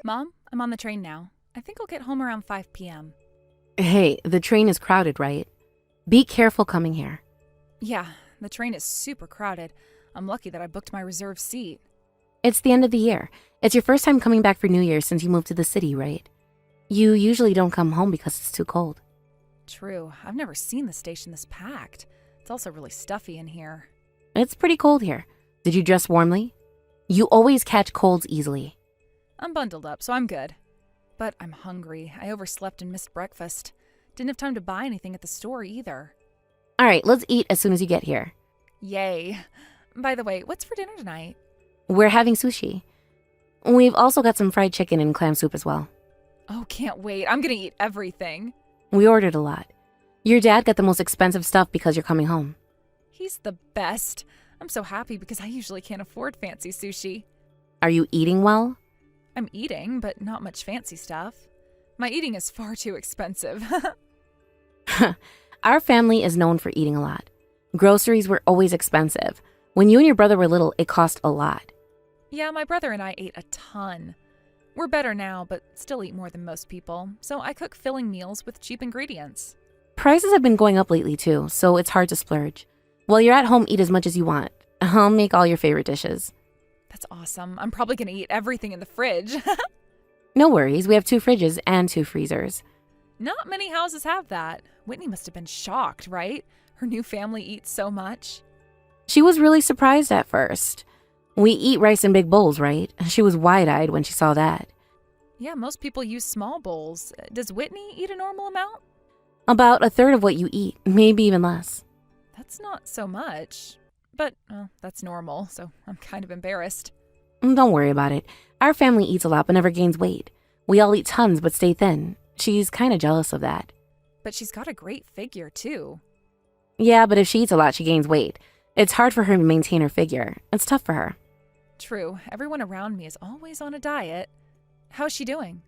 Mom, I'm on the train now. I think I'll get home around 5 p.m. Hey, the train is crowded, right? Be careful coming here. Yeah, the train is super crowded. I'm lucky that I booked my reserved seat. It's the end of the year. It's your first time coming back for New Year's since you moved to the city, right? You usually don't come home because it's too cold. True, I've never seen the station this packed. It's also really stuffy in here. It's pretty cold here. Did you dress warmly? You always catch colds easily. I'm bundled up, so I'm good. But I'm hungry. I overslept and missed breakfast. Didn't have time to buy anything at the store either. All right, let's eat as soon as you get here. Yay. By the way, what's for dinner tonight? We're having sushi. We've also got some fried chicken and clam soup as well. Oh, can't wait. I'm gonna eat everything. We ordered a lot. Your dad got the most expensive stuff because you're coming home. He's the best. I'm so happy because I usually can't afford fancy sushi. Are you eating well? I'm eating, but not much fancy stuff. My eating is far too expensive. Our family is known for eating a lot. Groceries were always expensive. When you and your brother were little, it cost a lot. Yeah, my brother and I ate a ton. We're better now, but still eat more than most people, so I cook filling meals with cheap ingredients. Prices have been going up lately too, so it's hard to splurge. While you're at home, eat as much as you want. I'll make all your favorite dishes. That's awesome. I'm probably gonna eat everything in the fridge. No worries, we have 2 fridges and 2 freezers. Not many houses have that. Whitney must have been shocked, right? Her new family eats so much. She was really surprised at first. We eat rice in big bowls, right? She was wide-eyed when she saw that. Yeah, most people use small bowls. Does Whitney eat a normal amount? About 1/3 of what you eat, maybe even less. That's not so much. But, that's normal, so I'm kind of embarrassed. Don't worry about it. Our family eats a lot but never gains weight. We all eat tons but stay thin. She's kind of jealous of that. But she's got a great figure, too. Yeah, but if she eats a lot, she gains weight. It's hard for her to maintain her figure. It's tough for her. True. Everyone around me is always on a diet. How's she doing?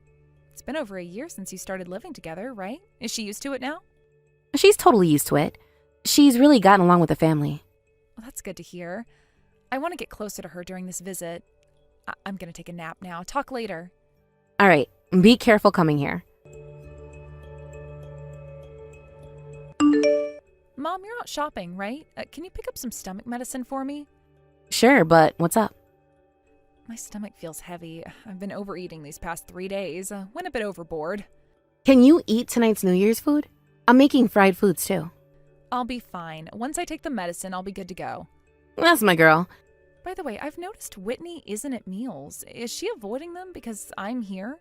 It's been over a year since you started living together, right? Is she used to it now? She's totally used to it. She's really gotten along with the family. Well, that's good to hear. I want to get closer to her during this visit. I'm going to take a nap now. Talk later. All right, be careful coming here. Mom, you're out shopping, right? Can you pick up some stomach medicine for me? Sure, but what's up? My stomach feels heavy. I've been overeating these past 3 days. Went a bit overboard. Can you eat tonight's New Year's food? I'm making fried foods too. I'll be fine. Once I take the medicine, I'll be good to go. That's my girl. By the way, I've noticed Whitney isn't at meals. Is she avoiding them because I'm here?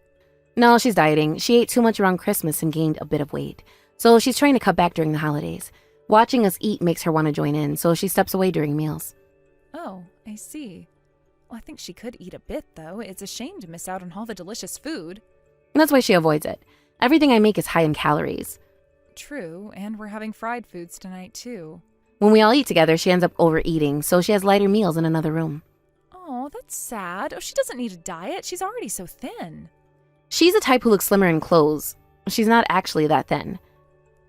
No, she's dieting. She ate too much around Christmas and gained a bit of weight. So she's trying to cut back during the holidays. Watching us eat makes her want to join in, so she steps away during meals. Oh, I see. Well, I think she could eat a bit, though. It's a shame to miss out on all the delicious food. That's why she avoids it. Everything I make is high in calories. True, and we're having fried foods tonight, too. When we all eat together, she ends up overeating, so she has lighter meals in another room. Oh, that's sad. Oh, she doesn't need a diet. She's already so thin. She's the type who looks slimmer in clothes. She's not actually that thin.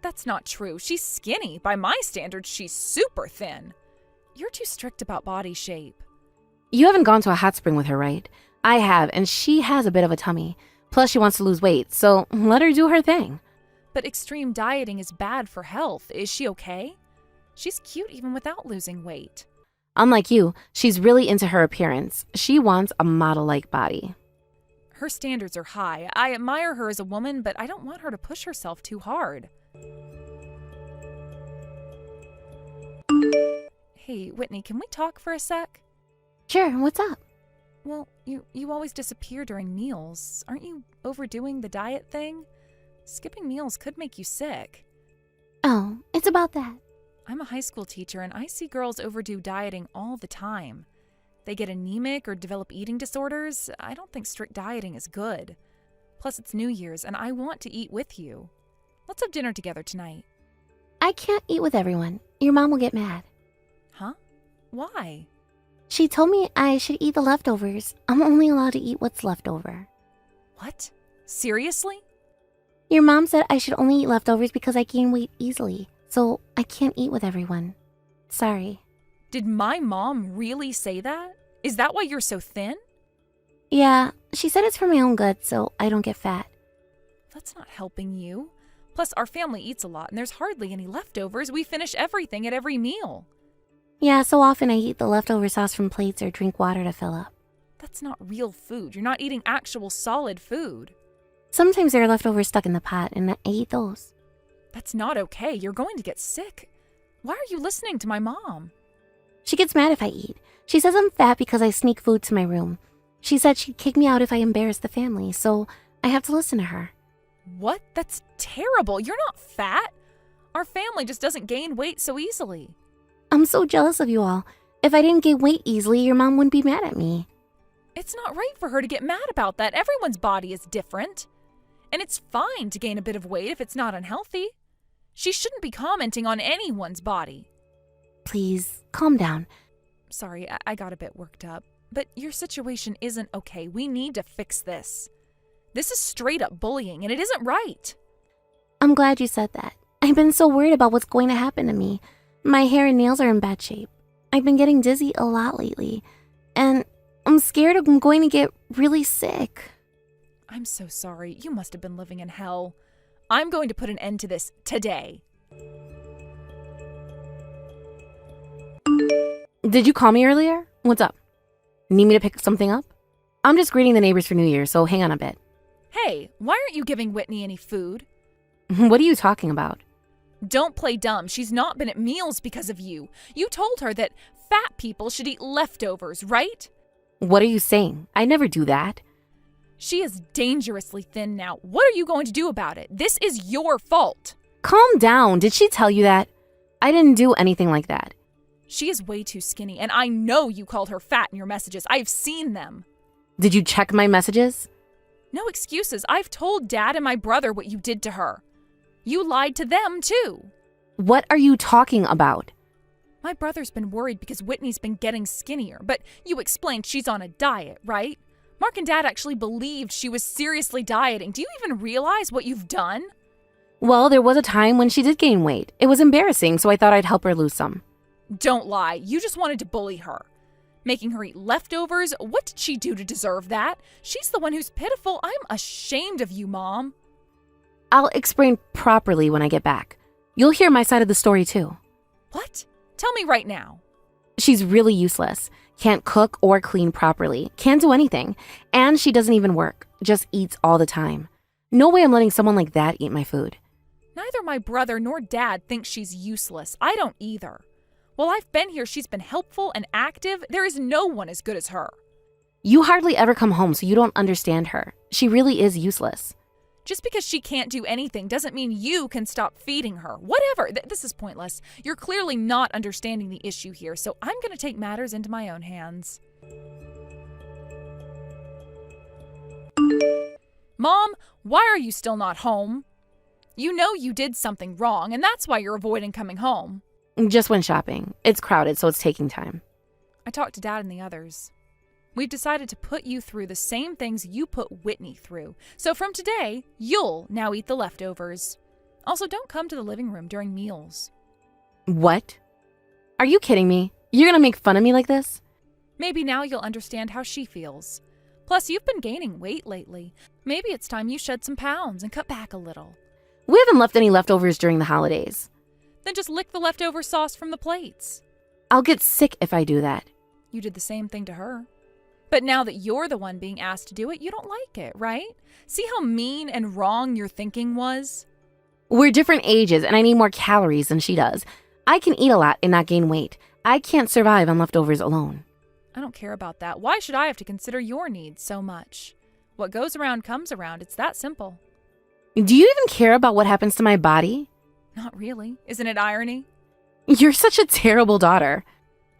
That's not true. She's skinny. By my standards, she's super thin. You're too strict about body shape. You haven't gone to a hot spring with her, right? I have, and she has a bit of a tummy. Plus, she wants to lose weight, so let her do her thing. But extreme dieting is bad for health. Is she okay? She's cute even without losing weight. Unlike you, she's really into her appearance. She wants a model-like body. Her standards are high. I admire her as a woman, but I don't want her to push herself too hard. Hey, Whitney, can we talk for a sec? Sure, what's up? Well, you always disappear during meals. Aren't you overdoing the diet thing? Skipping meals could make you sick. Oh, it's about that. I'm a high school teacher and I see girls overdo dieting all the time. They get anemic or develop eating disorders. I don't think strict dieting is good. Plus, it's New Year's and I want to eat with you. Let's have dinner together tonight. I can't eat with everyone. Your mom will get mad. Huh? Why? She told me I should eat the leftovers. I'm only allowed to eat what's left over. What? Seriously? Your mom said I should only eat leftovers because I gain weight easily, so I can't eat with everyone. Sorry. Did my mom really say that? Is that why you're so thin? Yeah, she said it's for my own good so I don't get fat. That's not helping you. Plus, our family eats a lot and there's hardly any leftovers. We finish everything at every meal. Yeah, so often I eat the leftover sauce from plates or drink water to fill up. That's not real food. You're not eating actual solid food. Sometimes there are leftovers stuck in the pot and I eat those. That's not okay. You're going to get sick. Why are you listening to my mom? She gets mad if I eat. She says I'm fat because I sneak food to my room. She said she'd kick me out if I embarrass the family, so I have to listen to her. What? That's terrible. You're not fat. Our family just doesn't gain weight so easily. I'm so jealous of you all. If I didn't gain weight easily, your mom wouldn't be mad at me. It's not right for her to get mad about that. Everyone's body is different. And it's fine to gain a bit of weight if it's not unhealthy. She shouldn't be commenting on anyone's body. Please, calm down. Sorry, I got a bit worked up. But your situation isn't okay. We need to fix this. This is straight up bullying, and it isn't right. I'm glad you said that. I've been so worried about what's going to happen to me. My hair and nails are in bad shape. I've been getting dizzy a lot lately. And I'm scared I'm going to get really sick. I'm so sorry. You must have been living in hell. I'm going to put an end to this today. Did you call me earlier? What's up? Need me to pick something up? I'm just greeting the neighbors for New Year, so hang on a bit. Hey, why aren't you giving Whitney any food? What are you talking about? Don't play dumb. She's not been at meals because of you. You told her that fat people should eat leftovers, right? What are you saying? I never do that. She is dangerously thin now. What are you going to do about it? This is your fault. Calm down. Did she tell you that? I didn't do anything like that. She is way too skinny, and I know you called her fat in your messages. I've seen them. Did you check my messages? No excuses. I've told Dad and my brother what you did to her. You lied to them, too. What are you talking about? My brother's been worried because Whitney's been getting skinnier, but you explained she's on a diet, right? Mark and Dad actually believed she was seriously dieting. Do you even realize what you've done? Well, there was a time when she did gain weight. It was embarrassing, so I thought I'd help her lose some. Don't lie. You just wanted to bully her. Making her eat leftovers? What did she do to deserve that? She's the one who's pitiful. I'm ashamed of you, Mom. I'll explain properly when I get back. You'll hear my side of the story, too. What? Tell me right now. She's really useless. Can't cook or clean properly. Can't do anything. And she doesn't even work. Just eats all the time. No way I'm letting someone like that eat my food. Neither my brother nor Dad thinks she's useless. I don't either. While I've been here, she's been helpful and active. There is no one as good as her. You hardly ever come home, so you don't understand her. She really is useless. Just because she can't do anything doesn't mean you can stop feeding her. Whatever. This is pointless. You're clearly not understanding the issue here, so I'm going to take matters into my own hands. Mom, why are you still not home? You know you did something wrong, and that's why you're avoiding coming home. Just went shopping. It's crowded, so it's taking time. I talked to Dad and the others. We've decided to put you through the same things you put Whitney through. So from today, you'll now eat the leftovers. Also, don't come to the living room during meals. What? Are you kidding me? You're gonna make fun of me like this? Maybe now you'll understand how she feels. Plus, you've been gaining weight lately. Maybe it's time you shed some pounds and cut back a little. We haven't left any leftovers during the holidays. Then just lick the leftover sauce from the plates. I'll get sick if I do that. You did the same thing to her. But now that you're the one being asked to do it, you don't like it, right? See how mean and wrong your thinking was? We're different ages, and I need more calories than she does. I can eat a lot and not gain weight. I can't survive on leftovers alone. I don't care about that. Why should I have to consider your needs so much? What goes around comes around. It's that simple. Do you even care about what happens to my body? Not really. Isn't it irony? You're such a terrible daughter.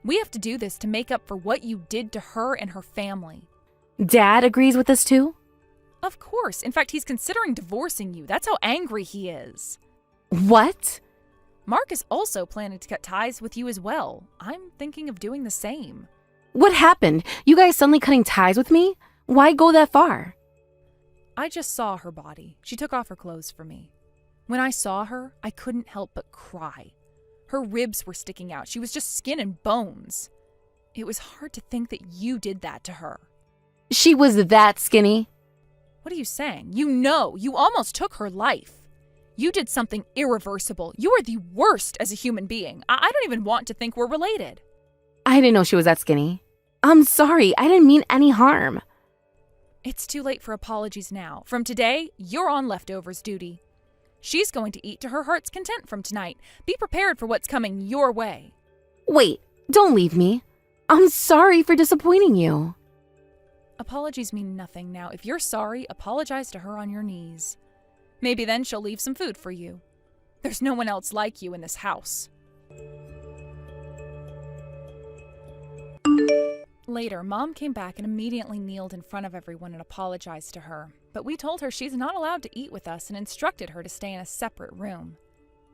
We have to do this to make up for what you did to her and her family. Dad agrees with this too? Of course. In fact, he's considering divorcing you. That's how angry he is. What? Mark is also planning to cut ties with you as well. I'm thinking of doing the same. What happened? You guys suddenly cutting ties with me? Why go that far? I just saw her body. She took off her clothes for me. When I saw her, I couldn't help but cry. Her ribs were sticking out. She was just skin and bones. It was hard to think that you did that to her. She was that skinny? What are you saying? You know, you almost took her life. You did something irreversible. You are the worst as a human being. I don't even want to think we're related. I didn't know she was that skinny. I'm sorry, I didn't mean any harm. It's too late for apologies now. From today, you're on leftovers duty. She's going to eat to her heart's content from tonight. Be prepared for what's coming your way. Wait, don't leave me. I'm sorry for disappointing you. Apologies mean nothing now. If you're sorry, apologize to her on your knees. Maybe then she'll leave some food for you. There's no one else like you in this house. Later, Mom came back and immediately kneeled in front of everyone and apologized to her. But we told her she's not allowed to eat with us and instructed her to stay in a separate room.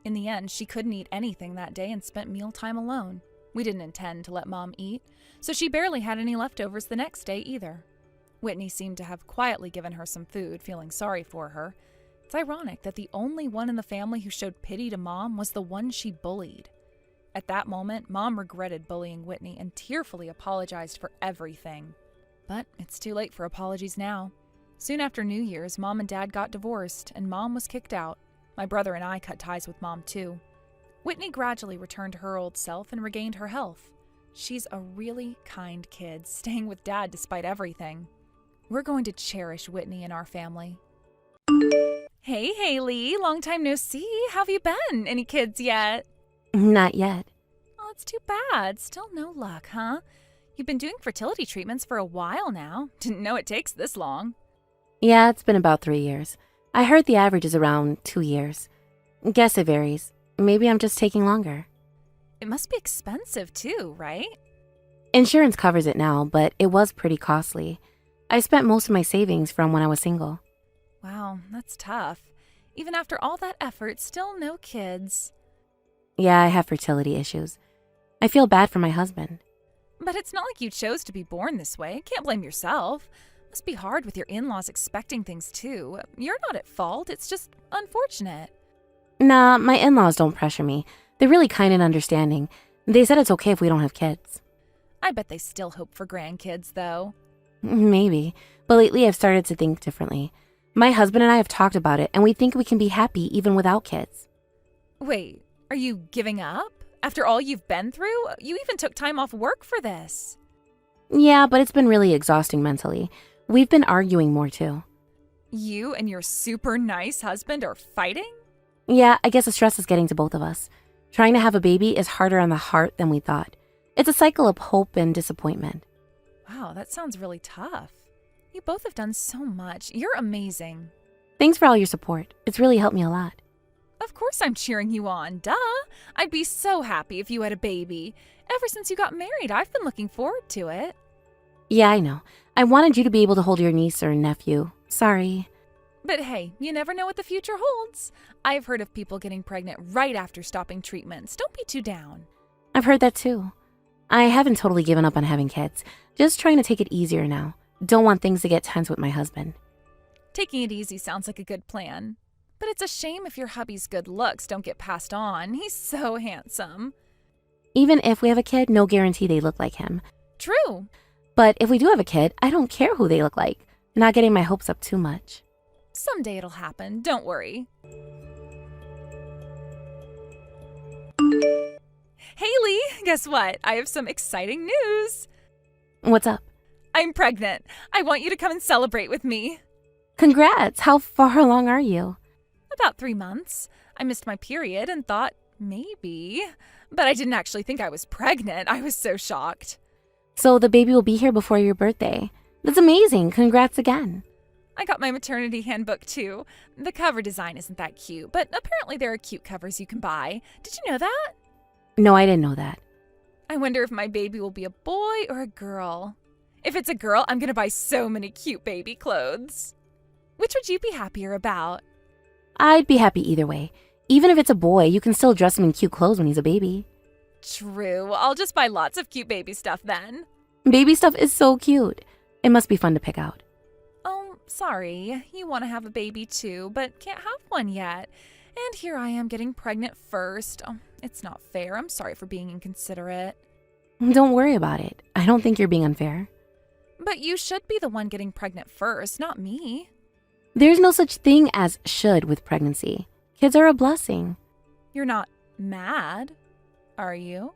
In the end, she couldn't eat anything that day and spent mealtime alone. We didn't intend to let Mom eat, so she barely had any leftovers the next day either. Whitney seemed to have quietly given her some food, feeling sorry for her. It's ironic that the only one in the family who showed pity to Mom was the one she bullied. At that moment, Mom regretted bullying Whitney and tearfully apologized for everything. But it's too late for apologies now. Soon after New Year's, Mom and Dad got divorced, and Mom was kicked out. My brother and I cut ties with Mom, too. Whitney gradually returned to her old self and regained her health. She's a really kind kid, staying with Dad despite everything. We're going to cherish Whitney in our family. Hey, Haley, long time no see. How have you been? Any kids yet? Not yet. Oh, it's too bad. Still no luck, huh? You've been doing fertility treatments for a while now. Didn't know it takes this long. Yeah, it's been about 3 years. I heard the average is around 2 years. Guess it varies. Maybe I'm just taking longer. It must be expensive too, right? Insurance covers it now, but it was pretty costly. I spent most of my savings from when I was single. Wow, that's tough. Even after all that effort, still no kids. Yeah, I have fertility issues. I feel bad for my husband. But it's not like you chose to be born this way. Can't blame yourself. Must be hard with your in-laws expecting things too. You're not at fault. It's just unfortunate. Nah, my in-laws don't pressure me. They're really kind and understanding. They said it's okay if we don't have kids. I bet they still hope for grandkids, though. Maybe, but lately I've started to think differently. My husband and I have talked about it, and we think we can be happy even without kids. Wait, are you giving up? After all you've been through? You even took time off work for this. Yeah, but it's been really exhausting mentally. We've been arguing more too. You and your super nice husband are fighting? Yeah, I guess the stress is getting to both of us. Trying to have a baby is harder on the heart than we thought. It's a cycle of hope and disappointment. Wow, that sounds really tough. You both have done so much. You're amazing. Thanks for all your support. It's really helped me a lot. Of course I'm cheering you on. Duh. I'd be so happy if you had a baby. Ever since you got married, I've been looking forward to it. Yeah, I know. I wanted you to be able to hold your niece or nephew. Sorry. But hey, you never know what the future holds. I've heard of people getting pregnant right after stopping treatments. Don't be too down. I've heard that too. I haven't totally given up on having kids. Just trying to take it easier now. Don't want things to get tense with my husband. Taking it easy sounds like a good plan. But it's a shame if your hubby's good looks don't get passed on. He's so handsome. Even if we have a kid, no guarantee they look like him. True. But if we do have a kid, I don't care who they look like. Not getting my hopes up too much. Someday it'll happen. Don't worry. Haley, guess what? I have some exciting news. What's up? I'm pregnant. I want you to come and celebrate with me. Congrats! How far along are you? About 3 months. I missed my period and thought, maybe. But I didn't actually think I was pregnant. I was so shocked. So the baby will be here before your birthday. That's amazing. Congrats again. I got my maternity handbook too. The cover design isn't that cute, but apparently there are cute covers you can buy. Did you know that? No, I didn't know that. I wonder if my baby will be a boy or a girl. If it's a girl, I'm gonna buy so many cute baby clothes. Which would you be happier about? I'd be happy either way. Even if it's a boy, you can still dress him in cute clothes when he's a baby. True. I'll just buy lots of cute baby stuff then. Baby stuff is so cute. It must be fun to pick out. Oh, sorry. You want to have a baby too, but can't have one yet. And here I am getting pregnant first. Oh, it's not fair. I'm sorry for being inconsiderate. Don't worry about it. I don't think you're being unfair. But you should be the one getting pregnant first, not me. There's no such thing as should with pregnancy. Kids are a blessing. You're not mad, are you?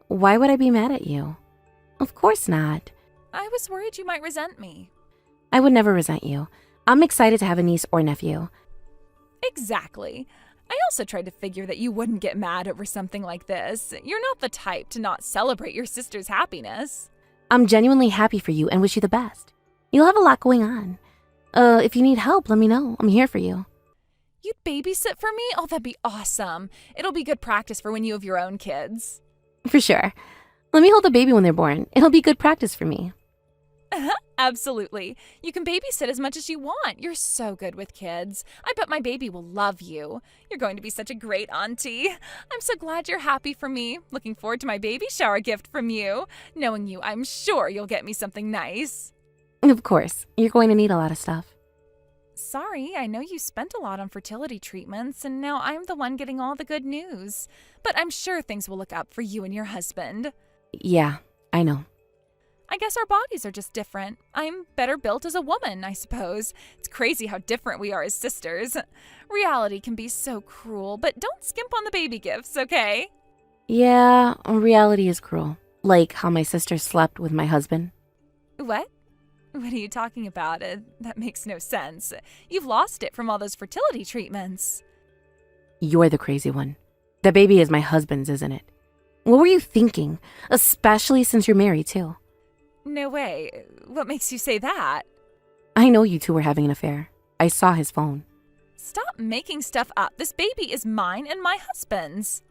Why would I be mad at you? Of course not. I was worried you might resent me. I would never resent you. I'm excited to have a niece or nephew. Exactly. I also tried to figure that you wouldn't get mad over something like this. You're not the type to not celebrate your sister's happiness. I'm genuinely happy for you and wish you the best. You'll have a lot going on. If you need help, let me know. I'm here for you. You'd babysit for me? Oh, that'd be awesome. It'll be good practice for when you have your own kids. For sure. Let me hold the baby when they're born. It'll be good practice for me. Absolutely. You can babysit as much as you want. You're so good with kids. I bet my baby will love you. You're going to be such a great auntie. I'm so glad you're happy for me. Looking forward to my baby shower gift from you. Knowing you, I'm sure you'll get me something nice. Of course. You're going to need a lot of stuff. Sorry, I know you spent a lot on fertility treatments, and now I'm the one getting all the good news. But I'm sure things will look up for you and your husband. Yeah, I know. I guess our bodies are just different. I'm better built as a woman, I suppose. It's crazy how different we are as sisters. Reality can be so cruel, but don't skimp on the baby gifts, okay? Yeah, reality is cruel. Like how my sister slept with my husband. What? What are you talking about? That makes no sense. You've lost it from all those fertility treatments. You're the crazy one. The baby is my husband's, isn't it? What were you thinking? Especially since you're married, too. No way. What makes you say that? I know you two were having an affair. I saw his phone. Stop making stuff up. This baby is mine and my husband's.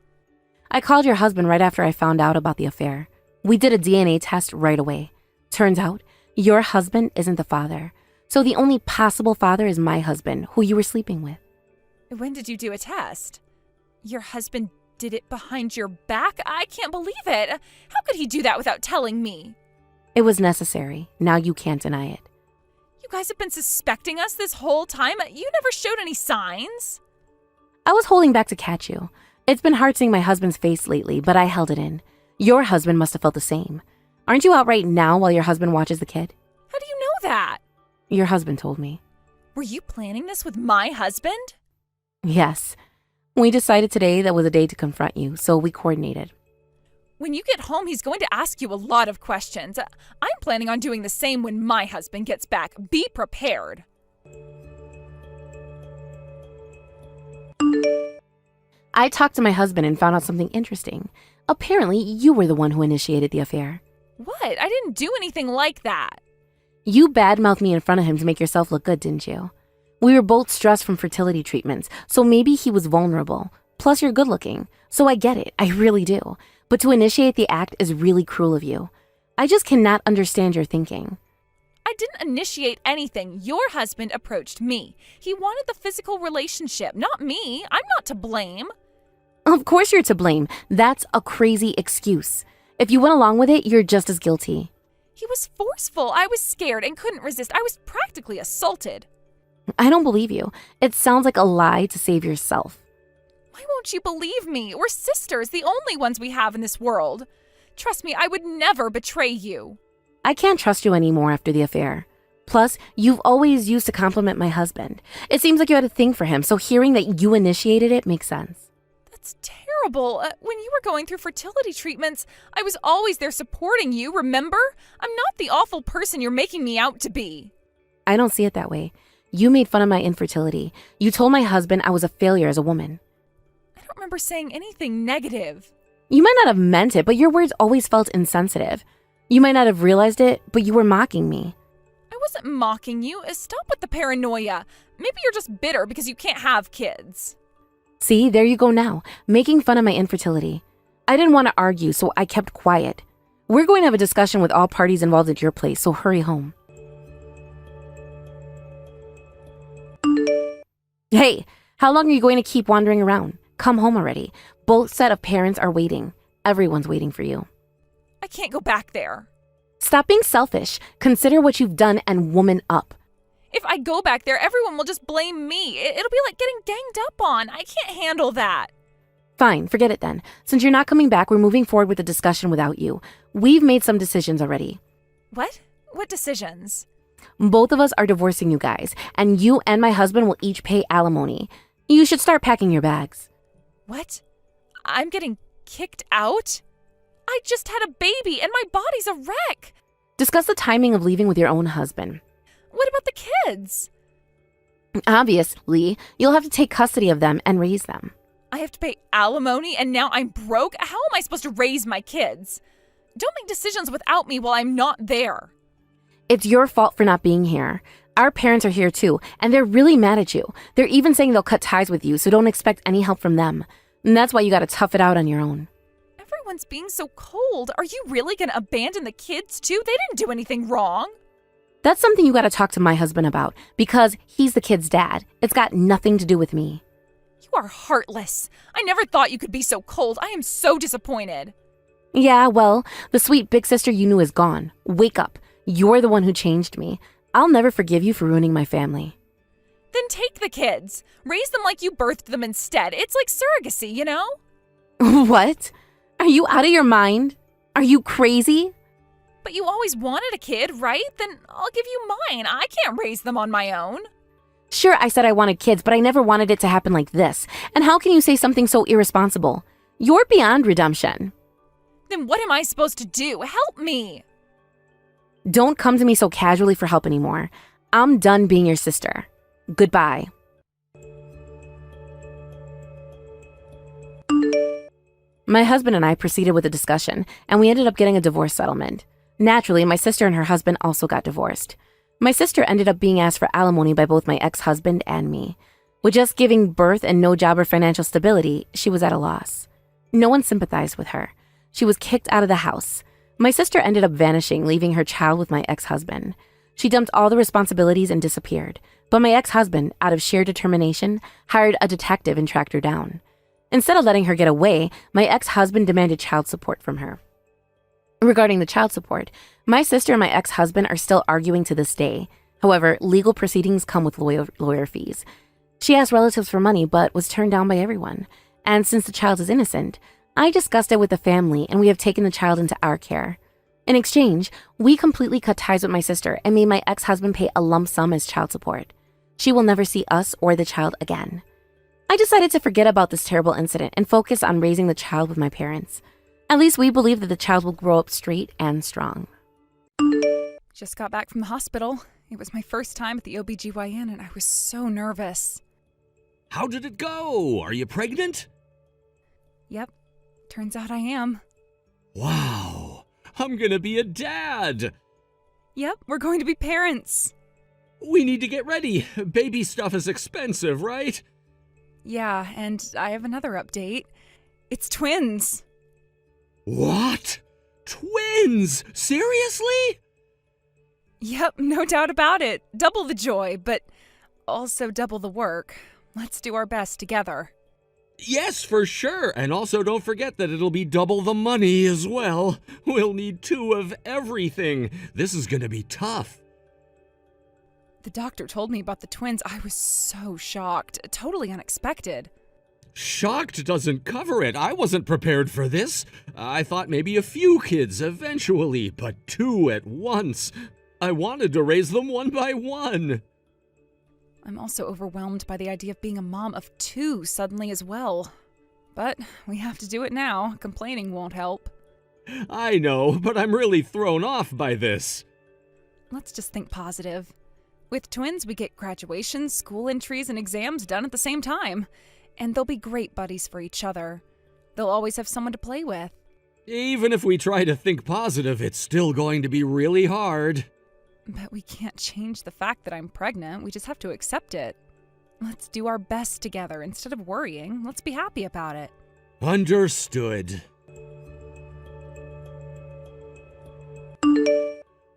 I called your husband right after I found out about the affair. We did a DNA test right away. Turns out, your husband isn't the father. So the only possible father is my husband, who you were sleeping with. When did you do a test? Your husband did it behind your back? I can't believe it. How could he do that without telling me? It was necessary. Now you can't deny it. You guys have been suspecting us this whole time? You never showed any signs. I was holding back to catch you. It's been hard seeing my husband's face lately, but I held it in. Your husband must have felt the same. Aren't you out right now while your husband watches the kid? How do you know that? Your husband told me. Were you planning this with my husband? Yes. We decided today that was a day to confront you, so we coordinated. When you get home, he's going to ask you a lot of questions. I'm planning on doing the same when my husband gets back. Be prepared. I talked to my husband and found out something interesting. Apparently, you were the one who initiated the affair. What? I didn't do anything like that. You badmouthed me in front of him to make yourself look good, didn't you? We were both stressed from fertility treatments, so maybe he was vulnerable. Plus, you're good looking, so I get it. I really do. But to initiate the act is really cruel of you. I just cannot understand your thinking. I didn't initiate anything. Your husband approached me. He wanted the physical relationship, not me. I'm not to blame. Of course you're to blame. That's a crazy excuse. If you went along with it, you're just as guilty. He was forceful. I was scared and couldn't resist. I was practically assaulted. I don't believe you. It sounds like a lie to save yourself. Why won't you believe me? We're sisters, the only ones we have in this world. Trust me, I would never betray you. I can't trust you anymore after the affair. Plus, you've always used to compliment my husband. It seems like you had a thing for him, so hearing that you initiated it makes sense. That's terrible. When you were going through fertility treatments, I was always there supporting you, remember? I'm not the awful person you're making me out to be. I don't see it that way. You made fun of my infertility. You told my husband I was a failure as a woman. I don't remember saying anything negative. You might not have meant it, but your words always felt insensitive. You might not have realized it, but you were mocking me. I wasn't mocking you. Stop with the paranoia. Maybe you're just bitter because you can't have kids. See, there you go now, making fun of my infertility. I didn't want to argue, so I kept quiet. We're going to have a discussion with all parties involved at your place, so hurry home. Hey, how long are you going to keep wandering around? Come home already. Both set of parents are waiting. Everyone's waiting for you. I can't go back there. Stop being selfish. Consider what you've done and woman up. If I go back there, everyone will just blame me. It'll be like getting ganged up on. I can't handle that. Fine, forget it then. Since you're not coming back, we're moving forward with the discussion without you. We've made some decisions already. What? What decisions? Both of us are divorcing you guys, and you and my husband will each pay alimony. You should start packing your bags. What? I'm getting kicked out? I just had a baby and my body's a wreck. Discuss the timing of leaving with your own husband. What about the kids? Obviously, you'll have to take custody of them and raise them. I have to pay alimony and now I'm broke? How am I supposed to raise my kids? Don't make decisions without me while I'm not there. It's your fault for not being here. Our parents are here too, and they're really mad at you. They're even saying they'll cut ties with you, so don't expect any help from them. And that's why you gotta tough it out on your own. Everyone's being so cold. Are you really gonna abandon the kids too? They didn't do anything wrong. That's something you gotta talk to my husband about, because he's the kid's dad. It's got nothing to do with me. You are heartless. I never thought you could be so cold. I am so disappointed. Yeah, well, the sweet big sister you knew is gone. Wake up. You're the one who changed me. I'll never forgive you for ruining my family. Then take the kids. Raise them like you birthed them instead. It's like surrogacy, you know? What? Are you out of your mind? Are you crazy? But you always wanted a kid, right? Then I'll give you mine. I can't raise them on my own. Sure, I said I wanted kids, but I never wanted it to happen like this. And how can you say something so irresponsible? You're beyond redemption. Then what am I supposed to do? Help me. Don't come to me so casually for help anymore. I'm done being your sister. Goodbye. My husband and I proceeded with the discussion, and we ended up getting a divorce settlement. Naturally, my sister and her husband also got divorced. My sister ended up being asked for alimony by both my ex-husband and me. With just giving birth and no job or financial stability, she was at a loss. No one sympathized with her. She was kicked out of the house. My sister ended up vanishing, leaving her child with my ex-husband. She dumped all the responsibilities and disappeared. But my ex-husband, out of sheer determination, hired a detective and tracked her down. Instead of letting her get away, my ex-husband demanded child support from her. Regarding the child support, my sister and my ex-husband are still arguing to this day. However, legal proceedings come with lawyer fees. She asked relatives for money, but was turned down by everyone. And since the child is innocent, I discussed it with the family, and we have taken the child into our care. In exchange, we completely cut ties with my sister and made my ex-husband pay a lump sum as child support. She will never see us or the child again. I decided to forget about this terrible incident and focus on raising the child with my parents. At least we believe that the child will grow up straight and strong. Just got back from the hospital. It was my first time at the OBGYN and I was so nervous. How did it go? Are you pregnant? Yep, turns out I am. Wow, I'm gonna be a dad. Yep, we're going to be parents. We need to get ready. Baby stuff is expensive, right? Yeah, and I have another update. It's twins. What? Twins? Seriously? Yep, no doubt about it. Double the joy, but also double the work. Let's do our best together. Yes, for sure. And also don't forget that it'll be double the money as well. We'll need 2 of everything. This is gonna be tough. The doctor told me about the twins. I was so shocked. Totally unexpected. Shocked doesn't cover it. I wasn't prepared for this. I thought maybe a few kids eventually, but 2 at once. I wanted to raise them one by one. I'm also overwhelmed by the idea of being a mom of 2 suddenly as well. But we have to do it now. Complaining won't help. I know, but I'm really thrown off by this. Let's just think positive. With twins, we get graduation, school entries, and exams done at the same time. And they'll be great buddies for each other. They'll always have someone to play with. Even if we try to think positive, it's still going to be really hard. But we can't change the fact that I'm pregnant. We just have to accept it. Let's do our best together. Instead of worrying, let's be happy about it. Understood.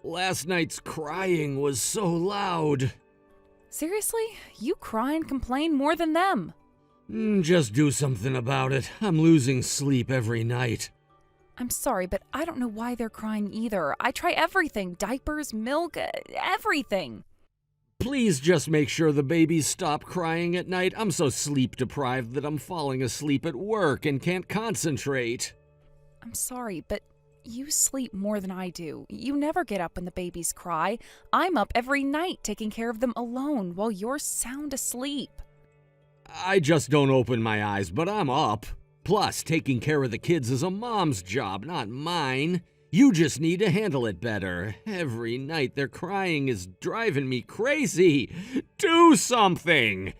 Last night's crying was so loud. Seriously? You cry and complain more than them. Just do something about it. I'm losing sleep every night. I'm sorry, but I don't know why they're crying either. I try everything. Diapers, milk, everything. Please just make sure the babies stop crying at night. I'm so sleep deprived that I'm falling asleep at work and can't concentrate. I'm sorry, but You sleep more than I do. You never get up when the babies cry. I'm up every night taking care of them alone while you're sound asleep. I just don't open my eyes, but I'm up. Plus, taking care of the kids is a mom's job, not mine. You just need to handle it better. Every night their crying is driving me crazy. Do something!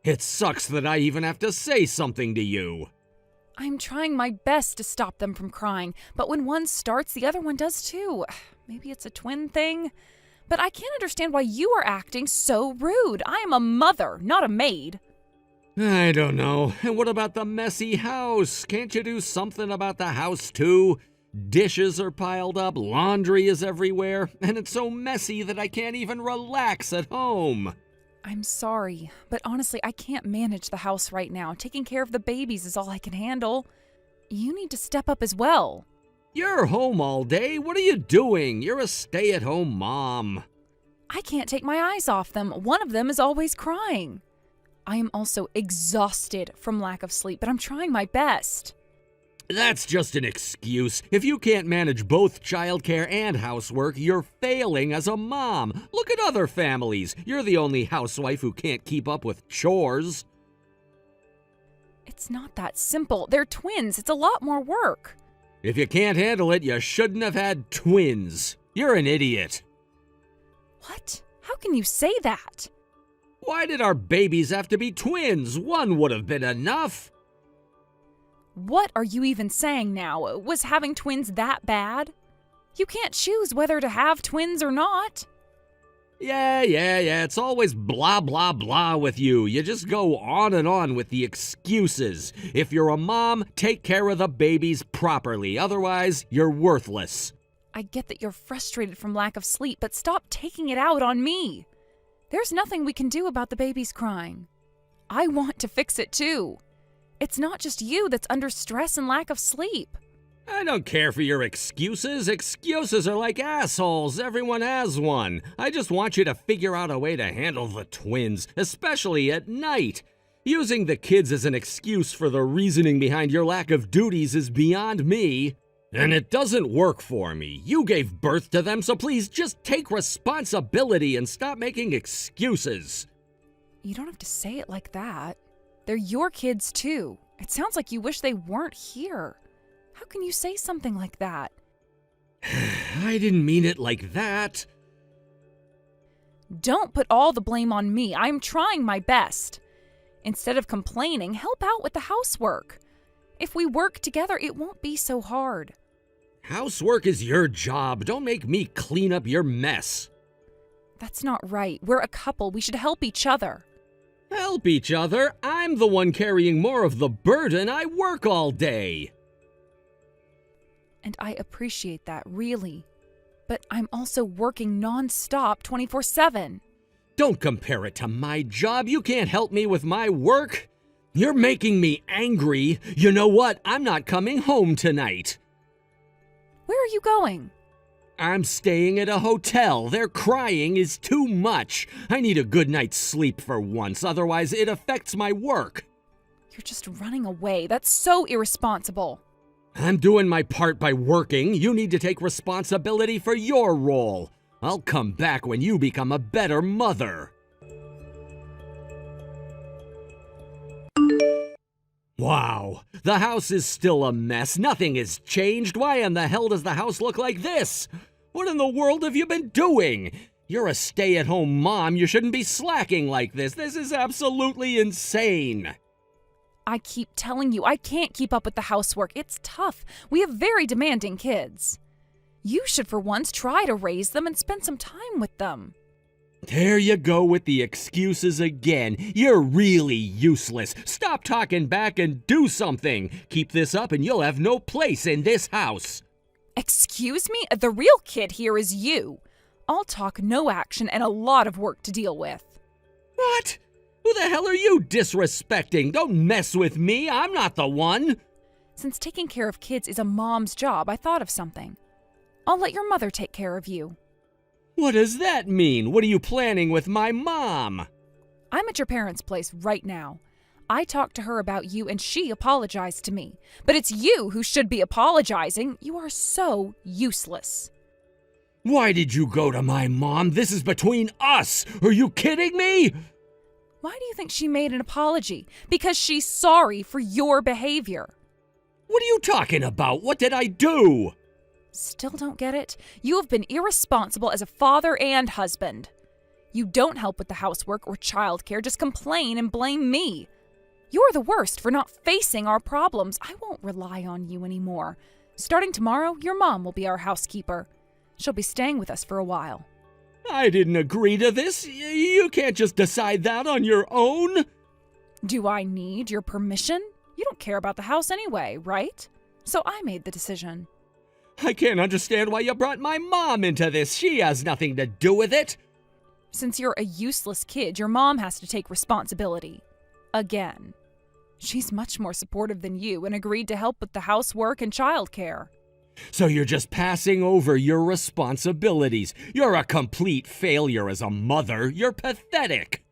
It sucks that I even have to say something to you. I'm trying my best to stop them from crying, but when one starts, the other one does too. Maybe it's a twin thing? But I can't understand why you are acting so rude. I am a mother, not a maid. I don't know. And what about the messy house? Can't you do something about the house too? Dishes are piled up, laundry is everywhere, and it's so messy that I can't even relax at home. I'm sorry, but honestly, I can't manage the house right now. Taking care of the babies is all I can handle. You need to step up as well. You're home all day. What are you doing? You're a stay-at-home mom. I can't take my eyes off them. One of them is always crying. I am also exhausted from lack of sleep, but I'm trying my best. That's just an excuse. If you can't manage both childcare and housework, you're failing as a mom. Look at other families. You're the only housewife who can't keep up with chores. It's not that simple. They're twins. It's a lot more work. If you can't handle it, you shouldn't have had twins. You're an idiot. What? How can you say that? Why did our babies have to be twins? One would have been enough. What are you even saying now? Was having twins that bad? You can't choose whether to have twins or not. Yeah, it's always blah, blah, blah with you. You just go on and on with the excuses. If you're a mom, take care of the babies properly. Otherwise, you're worthless. I get that you're frustrated from lack of sleep, but stop taking it out on me. There's nothing we can do about the babies crying. I want to fix it too. It's not just you that's under stress and lack of sleep. I don't care for your excuses. Excuses are like assholes. Everyone has one. I just want you to figure out a way to handle the twins, especially at night. Using the kids as an excuse for the reasoning behind your lack of duties is beyond me. And it doesn't work for me. You gave birth to them, so please just take responsibility and stop making excuses. You don't have to say it like that. They're your kids too. It sounds like you wish they weren't here. How can you say something like that? I didn't mean it like that. Don't put all the blame on me. I'm trying my best. Instead of complaining, help out with the housework. If we work together, it won't be so hard. Housework is your job. Don't make me clean up your mess. That's not right. We're a couple. We should help each other. Help each other? I'm the one carrying more of the burden. I work all day. And I appreciate that, really. But I'm also working non-stop 24/7. Don't compare it to my job. You can't help me with my work. You're making me angry. You know what? I'm not coming home tonight. Where are you going? I'm staying at a hotel. Their crying is too much. I need a good night's sleep for once, otherwise it affects my work. You're just running away. That's so irresponsible. I'm doing my part by working. You need to take responsibility for your role. I'll come back when you become a better mother. Wow, the house is still a mess. Nothing has changed. Why in the hell does the house look like this? What in the world have you been doing? You're a stay-at-home mom. You shouldn't be slacking like this. This is absolutely insane. I keep telling you, I can't keep up with the housework. It's tough. We have very demanding kids. You should for once try to raise them and spend some time with them. There you go with the excuses again. You're really useless. Stop talking back and do something. Keep this up and you'll have no place in this house. Excuse me? The real kid here is you. All talk, no action, and a lot of work to deal with. What? Who the hell are you disrespecting? Don't mess with me. I'm not the one. Since taking care of kids is a mom's job, I thought of something. I'll let your mother take care of you. What does that mean? What are you planning with my mom? I'm at your parents' place right now. I talked to her about you and she apologized to me. But it's you who should be apologizing. You are so useless. Why did you go to my mom? This is between us. Are you kidding me? Why do you think she made an apology? Because she's sorry for your behavior. What are you talking about? What did I do? Still don't get it? You have been irresponsible as a father and husband. You don't help with the housework or childcare, just complain and blame me. You're the worst for not facing our problems. I won't rely on you anymore. Starting tomorrow, your mom will be our housekeeper. She'll be staying with us for a while. I didn't agree to this. You can't just decide that on your own. Do I need your permission? You don't care about the house anyway, right? So I made the decision. I can't understand why you brought my mom into this. She has nothing to do with it. Since you're a useless kid, your mom has to take responsibility. Again. She's much more supportive than you and agreed to help with the housework and childcare. So you're just passing over your responsibilities. You're a complete failure as a mother. You're pathetic.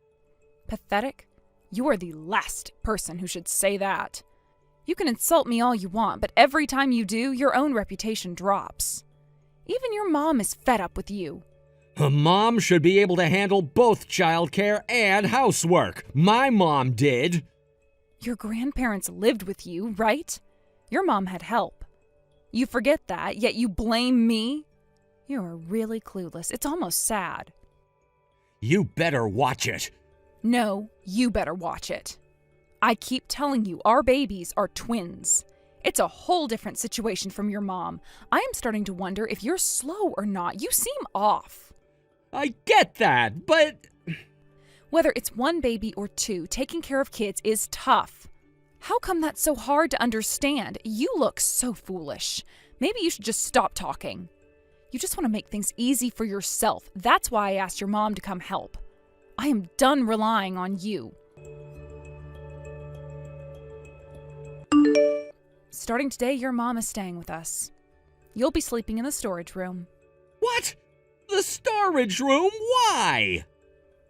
Pathetic? You're the last person who should say that. You can insult me all you want, but every time you do, your own reputation drops. Even your mom is fed up with you. A mom should be able to handle both childcare and housework. My mom did. Your grandparents lived with you, right? Your mom had help. You forget that, yet you blame me? You're really clueless. It's almost sad. You better watch it. No, you better watch it. I keep telling you, our babies are twins. It's a whole different situation from your mom. I am starting to wonder if you're slow or not. You seem off. I get that, but... Whether it's one baby or two, taking care of kids is tough. How come that's so hard to understand? You look so foolish. Maybe you should just stop talking. You just want to make things easy for yourself. That's why I asked your mom to come help. I am done relying on you. Starting today, your mom is staying with us. You'll be sleeping in the storage room. What? The storage room? Why?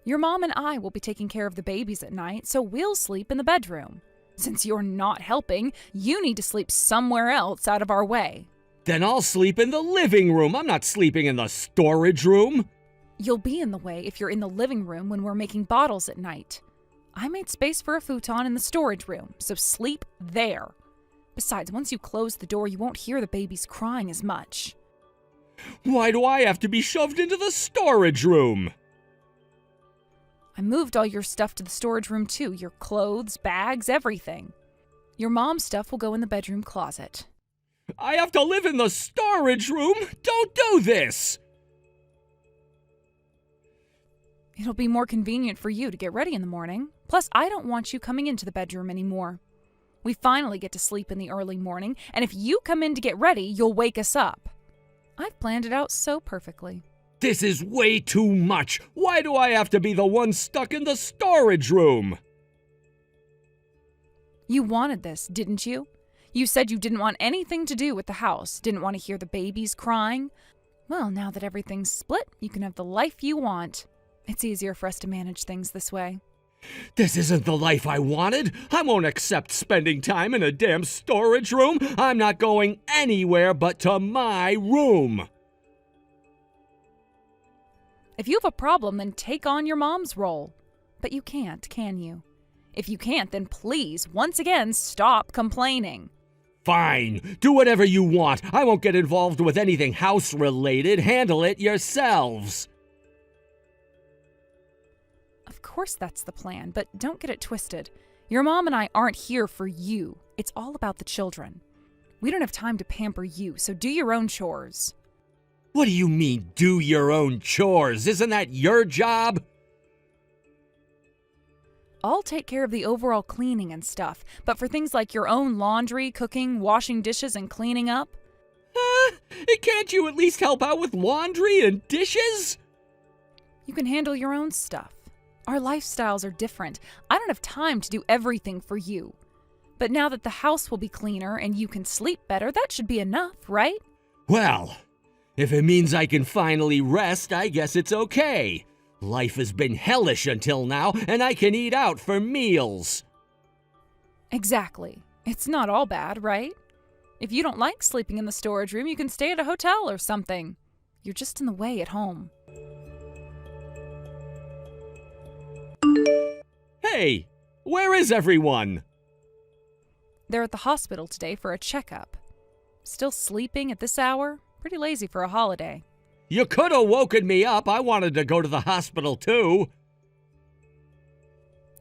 Your mom and I will be taking care of the babies at night, so we'll sleep in the bedroom. Since you're not helping, you need to sleep somewhere else out of our way. Then I'll sleep in the living room. I'm not sleeping in the storage room. You'll be in the way if you're in the living room when we're making bottles at night. I made space for a futon in the storage room, so sleep there. Besides, once you close the door, you won't hear the babies crying as much. Why do I have to be shoved into the storage room? I moved all your stuff to the storage room too, your clothes, bags, everything. Your mom's stuff will go in the bedroom closet. I have to live in the storage room? Don't do this! It'll be more convenient for you to get ready in the morning. Plus, I don't want you coming into the bedroom anymore. We finally get to sleep in the early morning, and if you come in to get ready, you'll wake us up. I've planned it out so perfectly. This is way too much. Why do I have to be the one stuck in the storage room? You wanted this, didn't you? You said you didn't want anything to do with the house, didn't want to hear the babies crying. Well, now that everything's split, you can have the life you want. It's easier for us to manage things this way. This isn't the life I wanted. I won't accept spending time in a damn storage room. I'm not going anywhere but to my room. If you have a problem, then take on your mom's role. But you can't, can you? If you can't, then please, once again, stop complaining. Fine. Do whatever you want. I won't get involved with anything house-related. Handle it yourselves. Of course that's the plan, but don't get it twisted. Your mom and I aren't here for you. It's all about the children. We don't have time to pamper you, so do your own chores. What do you mean, do your own chores? Isn't that your job? I'll take care of the overall cleaning and stuff, but for things like your own laundry, cooking, washing dishes, and cleaning up... Can't you at least help out with laundry and dishes? You can handle your own stuff. Our lifestyles are different. I don't have time to do everything for you. But now that the house will be cleaner and you can sleep better, that should be enough, right? Well, if it means I can finally rest, I guess it's okay. Life has been hellish until now, and I can eat out for meals. Exactly. It's not all bad, right? If you don't like sleeping in the storage room, you can stay at a hotel or something. You're just in the way at home. Hey, where is everyone? They're at the hospital today for a checkup. Still sleeping at this hour? Pretty lazy for a holiday. You could have woken me up. I wanted to go to the hospital too.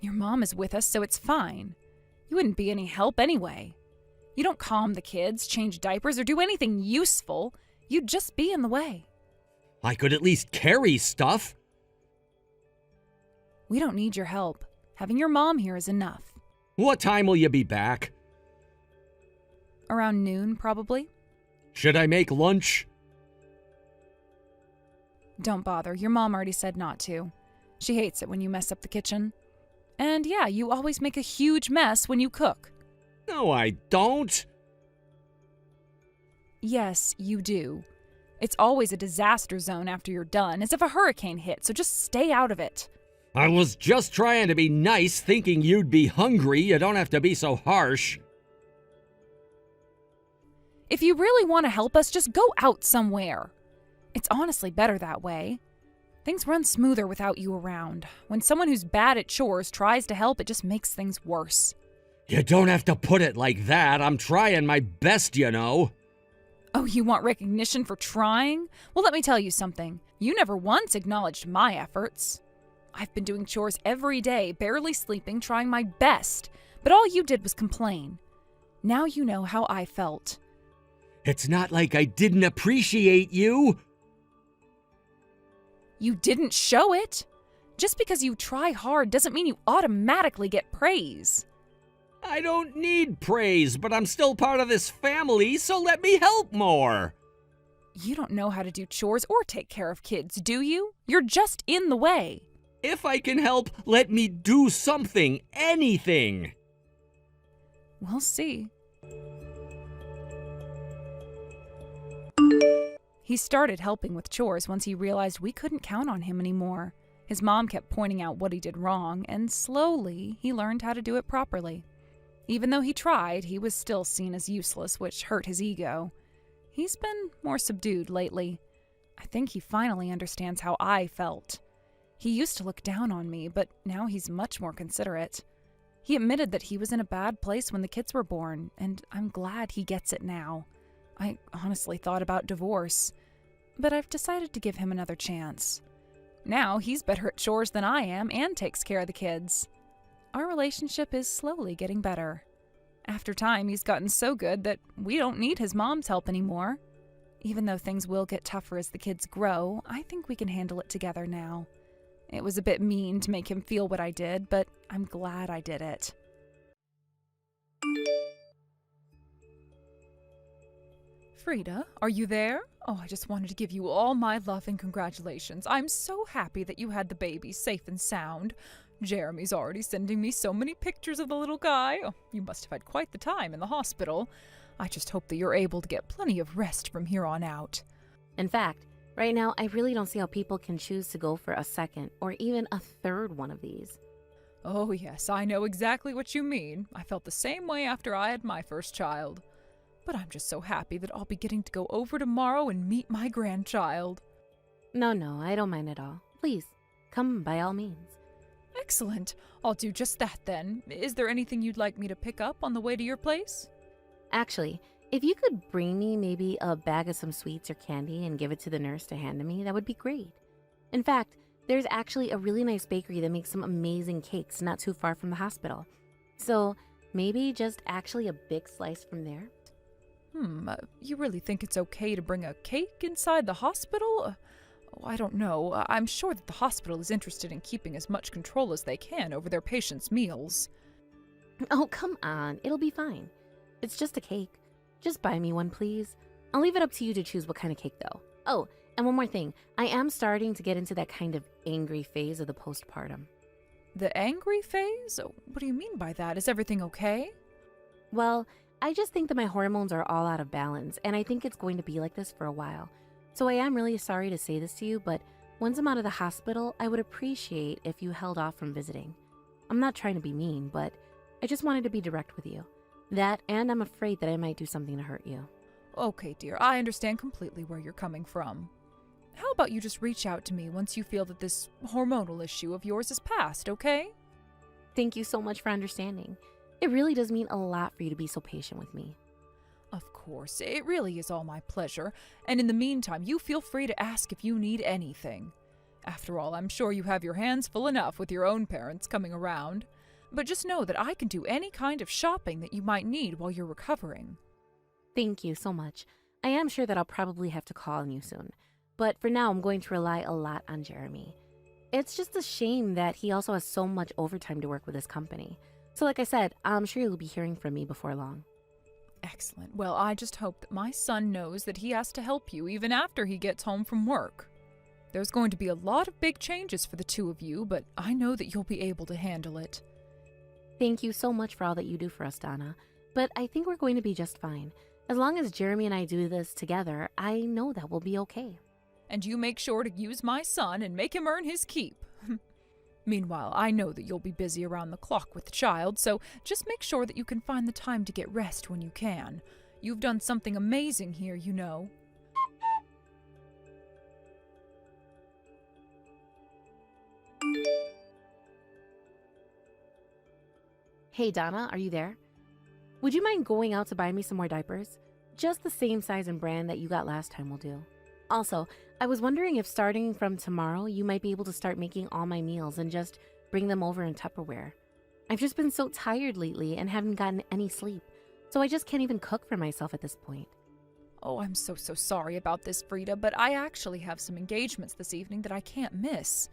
Your mom is with us, so it's fine. You wouldn't be any help anyway. You don't calm the kids, change diapers, or do anything useful. You'd just be in the way. I could at least carry stuff. We don't need your help. Having your mom here is enough. What time will you be back? Around noon, probably. Should I make lunch? Don't bother. Your mom already said not to. She hates it when you mess up the kitchen. And yeah, you always make a huge mess when you cook. No, I don't. Yes, you do. It's always a disaster zone after you're done, as if a hurricane hit, so just stay out of it. I was just trying to be nice, thinking you'd be hungry. You don't have to be so harsh. If you really want to help us, just go out somewhere. It's honestly better that way. Things run smoother without you around. When someone who's bad at chores tries to help, it just makes things worse. You don't have to put it like that. I'm trying my best, you know. Oh, you want recognition for trying? Well, let me tell you something. You never once acknowledged my efforts. I've been doing chores every day, barely sleeping, trying my best. But all you did was complain. Now you know how I felt. It's not like I didn't appreciate you. You didn't show it. Just because you try hard doesn't mean you automatically get praise. I don't need praise, but I'm still part of this family, so let me help more. You don't know how to do chores or take care of kids, do you? You're just in the way. If I can help, let me do something, anything. We'll see. He started helping with chores once he realized we couldn't count on him anymore. His mom kept pointing out what he did wrong, and slowly he learned how to do it properly. Even though he tried, he was still seen as useless, which hurt his ego. He's been more subdued lately. I think he finally understands how I felt. He used to look down on me, but now he's much more considerate. He admitted that he was in a bad place when the kids were born, and I'm glad he gets it now. I honestly thought about divorce, but I've decided to give him another chance. Now he's better at chores than I am and takes care of the kids. Our relationship is slowly getting better. After time, he's gotten so good that we don't need his mom's help anymore. Even though things will get tougher as the kids grow, I think we can handle it together now. It was a bit mean to make him feel what I did, but I'm glad I did it. Frida, are you there? Oh, I just wanted to give you all my love and congratulations. I'm so happy that you had the baby safe and sound. Jeremy's already sending me so many pictures of the little guy. Oh, you must have had quite the time in the hospital. I just hope that you're able to get plenty of rest from here on out. In fact, right now, I really don't see how people can choose to go for a second or even a third one of these. Oh, yes, I know exactly what you mean. I felt the same way after I had my first child. But I'm just so happy that I'll be getting to go over tomorrow and meet my grandchild. No, I don't mind at all. Please, come by all means. Excellent. I'll do just that then. Is there anything you'd like me to pick up on the way to your place? Actually, if you could bring me maybe a bag of some sweets or candy and give it to the nurse to hand to me, that would be great. In fact, there's actually a really nice bakery that makes some amazing cakes not too far from the hospital. So maybe just actually a big slice from there? You really think it's okay to bring a cake inside the hospital? I don't know. I'm sure that the hospital is interested in keeping as much control as they can over their patients' meals. Oh, come on. It'll be fine. It's just a cake. Just buy me one, please. I'll leave it up to you to choose what kind of cake, though. Oh, and one more thing. I am starting to get into that kind of angry phase of the postpartum. The angry phase? What do you mean by that? Is everything okay? Well, I just think that my hormones are all out of balance, and I think it's going to be like this for a while. So I am really sorry to say this to you, but once I'm out of the hospital, I would appreciate if you held off from visiting. I'm not trying to be mean, but I just wanted to be direct with you. That, and I'm afraid that I might do something to hurt you. Okay, dear, I understand completely where you're coming from. How about you just reach out to me once you feel that this hormonal issue of yours is past, okay? Thank you so much for understanding. It really does mean a lot for you to be so patient with me. Of course, it really is all my pleasure, and in the meantime, you feel free to ask if you need anything. After all, I'm sure you have your hands full enough with your own parents coming around. But just know that I can do any kind of shopping that you might need while you're recovering. Thank you so much. I am sure that I'll probably have to call on you soon. But for now, I'm going to rely a lot on Jeremy. It's just a shame that he also has so much overtime to work with his company. So like I said, I'm sure you'll be hearing from me before long. Excellent. Well, I just hope that my son knows that he has to help you even after he gets home from work. There's going to be a lot of big changes for the two of you, but I know that you'll be able to handle it. Thank you so much for all that you do for us, Donna. But I think we're going to be just fine. As long as Jeremy and I do this together, I know that we'll be okay. And you make sure to use my son and make him earn his keep. Meanwhile, I know that you'll be busy around the clock with the child, so just make sure that you can find the time to get rest when you can. You've done something amazing here, you know. Hey Donna, are you there? Would you mind going out to buy me some more diapers? Just the same size and brand that you got last time will do. Also, I was wondering if starting from tomorrow, you might be able to start making all my meals and just bring them over in Tupperware. I've just been so tired lately and haven't gotten any sleep, so I just can't even cook for myself at this point. Oh, I'm so sorry about this, Frida, but I actually have some engagements this evening that I can't miss.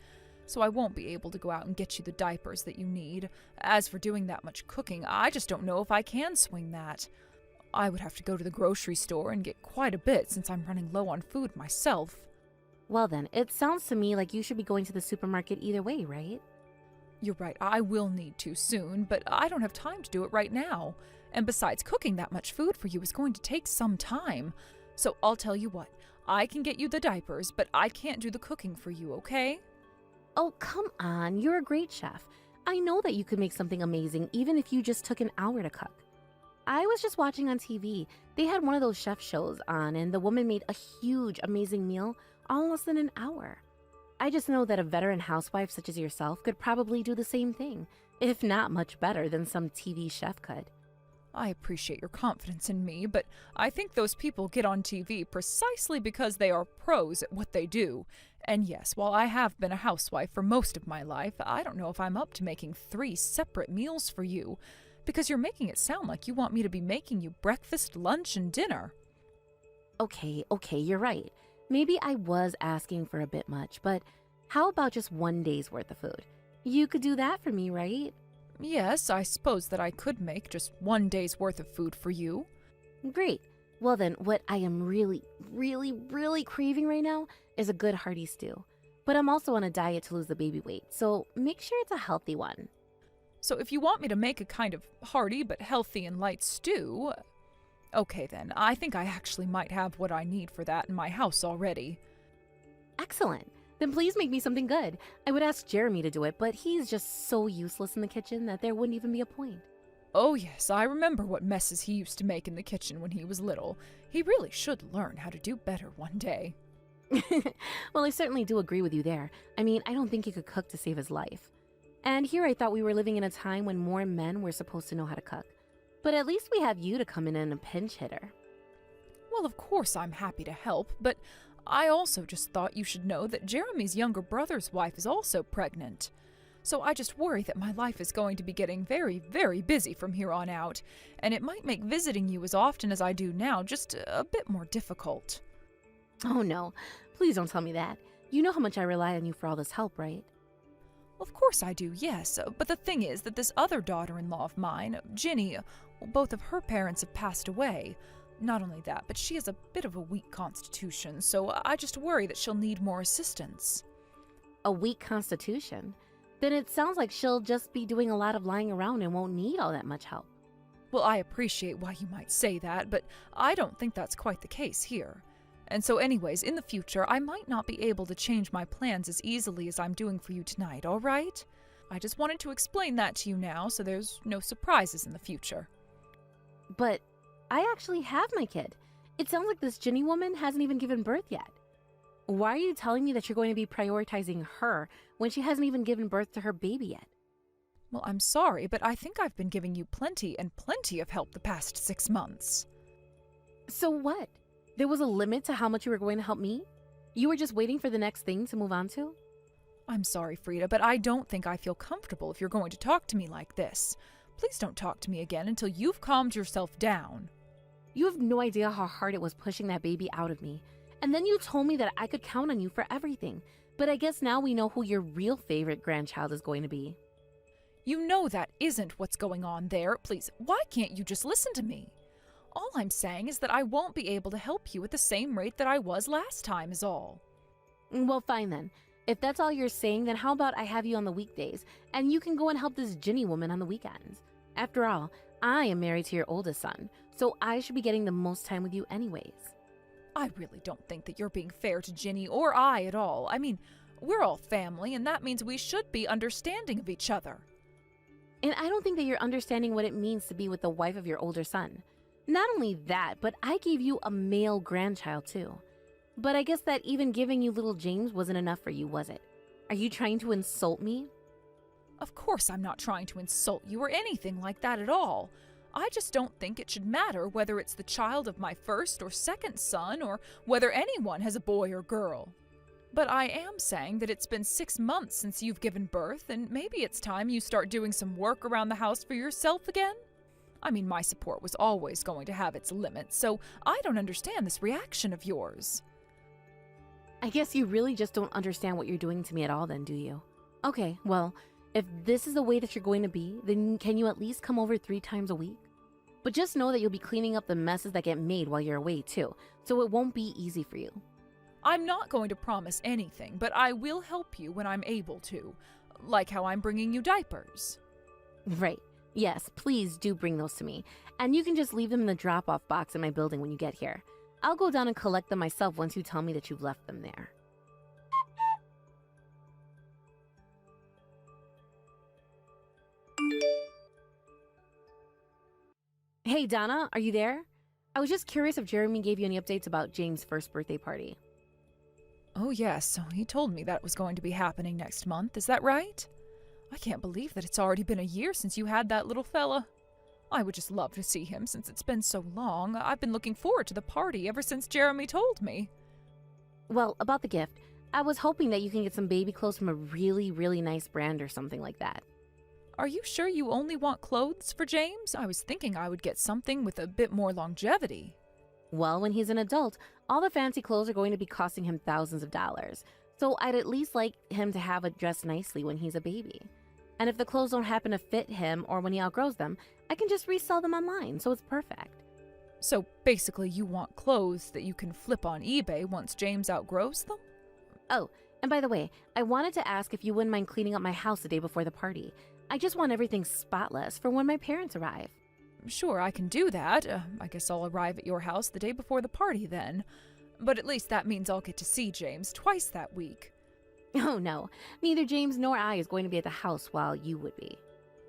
So I won't be able to go out and get you the diapers that you need. As for doing that much cooking, I just don't know if I can swing that. I would have to go to the grocery store and get quite a bit since I'm running low on food myself. Well then, it sounds to me like you should be going to the supermarket either way, right? You're right, I will need to soon, but I don't have time to do it right now. And besides, cooking that much food for you is going to take some time. So I'll tell you what, I can get you the diapers, but I can't do the cooking for you, okay? Oh, come on, you're a great chef. I know that you could make something amazing even if you just took an hour to cook. I was just watching on TV. They had one of those chef shows on, and the woman made a huge, amazing meal all in less than an hour. I just know that a veteran housewife such as yourself could probably do the same thing, if not much better than some TV chef could. I appreciate your confidence in me, but I think those people get on TV precisely because they are pros at what they do. And yes, while I have been a housewife for most of my life, I don't know if I'm up to making 3 separate meals for you, because you're making it sound like you want me to be making you breakfast, lunch, and dinner. Okay, you're right. Maybe I was asking for a bit much, but how about just one day's worth of food? You could do that for me, right? Yes, I suppose that I could make just 1 day's worth of food for you. Great. Well then, what I am really craving right now is a good hearty stew. But I'm also on a diet to lose the baby weight, so make sure it's a healthy one. So if you want me to make a kind of hearty but healthy and light stew... Okay then, I think I actually might have what I need for that in my house already. Excellent. Then please make me something good. I would ask Jeremy to do it, but he's just so useless in the kitchen that there wouldn't even be a point. Oh yes, I remember what messes he used to make in the kitchen when he was little. He really should learn how to do better one day. Well, I certainly do agree with you there. I mean, I don't think he could cook to save his life. And here I thought we were living in a time when more men were supposed to know how to cook. But at least we have you to come in and a pinch hitter. Well, of course I'm happy to help, but I also just thought you should know that Jeremy's younger brother's wife is also pregnant. So I just worry that my life is going to be getting very busy from here on out, and it might make visiting you as often as I do now just a bit more difficult. Oh no, please don't tell me that. You know how much I rely on you for all this help, right? Of course I do, yes, but the thing is that this other daughter-in-law of mine, Ginny, both of her parents have passed away. Not only that, but she has a bit of a weak constitution, so I just worry that she'll need more assistance. A weak constitution? Then it sounds like she'll just be doing a lot of lying around and won't need all that much help. Well, I appreciate why you might say that, but I don't think that's quite the case here. And so anyways, in the future, I might not be able to change my plans as easily as I'm doing for you tonight, all right? I just wanted to explain that to you now so there's no surprises in the future. But I actually have my kid. It sounds like this Ginny woman hasn't even given birth yet. Why are you telling me that you're going to be prioritizing her when she hasn't even given birth to her baby yet? Well, I'm sorry, but I think I've been giving you plenty of help the past 6 months. So what? There was a limit to how much you were going to help me? You were just waiting for the next thing to move on to? I'm sorry, Frida, but I don't think I feel comfortable if you're going to talk to me like this. Please don't talk to me again until you've calmed yourself down. You have no idea how hard it was pushing that baby out of me. And then you told me that I could count on you for everything. But I guess now we know who your real favorite grandchild is going to be. You know that isn't what's going on there. Please, why can't you just listen to me? All I'm saying is that I won't be able to help you at the same rate that I was last time is all. Well, fine then. If that's all you're saying, then how about I have you on the weekdays, and you can go and help this Ginny woman on the weekends? After all, I am married to your oldest son, so I should be getting the most time with you anyways. I really don't think that you're being fair to Ginny or I at all. I mean, we're all family, and that means we should be understanding of each other. And I don't think that you're understanding what it means to be with the wife of your older son. Not only that, but I gave you a male grandchild too. But I guess that even giving you little James wasn't enough for you, was it? Are you trying to insult me? Of course I'm not trying to insult you or anything like that at all. I just don't think it should matter whether it's the child of my first or second son or whether anyone has a boy or girl. But I am saying that it's been 6 months since you've given birth, and maybe it's time you start doing some work around the house for yourself again. I mean, my support was always going to have its limits, so I don't understand this reaction of yours. I guess you really just don't understand what you're doing to me at all then, do you? Okay, well, if this is the way that you're going to be, then can you at least come over 3 times a week? But just know that you'll be cleaning up the messes that get made while you're away too, so it won't be easy for you. I'm not going to promise anything, but I will help you when I'm able to, like how I'm bringing you diapers. Right. Yes, please do bring those to me, and you can just leave them in the drop-off box in my building when you get here. I'll go down and collect them myself once you tell me that you've left them there. Hey, Donna, are you there? I was just curious if Jeremy gave you any updates about James' first birthday party. Oh yes, so he told me that it was going to be happening next month, is that right? I can't believe that it's already been a year since you had that little fella. I would just love to see him since it's been so long. I've been looking forward to the party ever since Jeremy told me. Well, about the gift, I was hoping that you can get some baby clothes from a really, really nice brand or something like that. Are you sure you only want clothes for James? I was thinking I would get something with a bit more longevity. Well, when he's an adult, all the fancy clothes are going to be costing him thousands of dollars. So I'd at least like him to have it dressed nicely when he's a baby. And if the clothes don't happen to fit him or when he outgrows them, I can just resell them online, so it's perfect. So basically you want clothes that you can flip on eBay once James outgrows them? Oh, and by the way, I wanted to ask if you wouldn't mind cleaning up my house the day before the party. I just want everything spotless for when my parents arrive. Sure, I can do that. I guess I'll arrive at your house the day before the party then. But at least that means I'll get to see James twice that week. Oh no, neither James nor I is going to be at the house while you would be.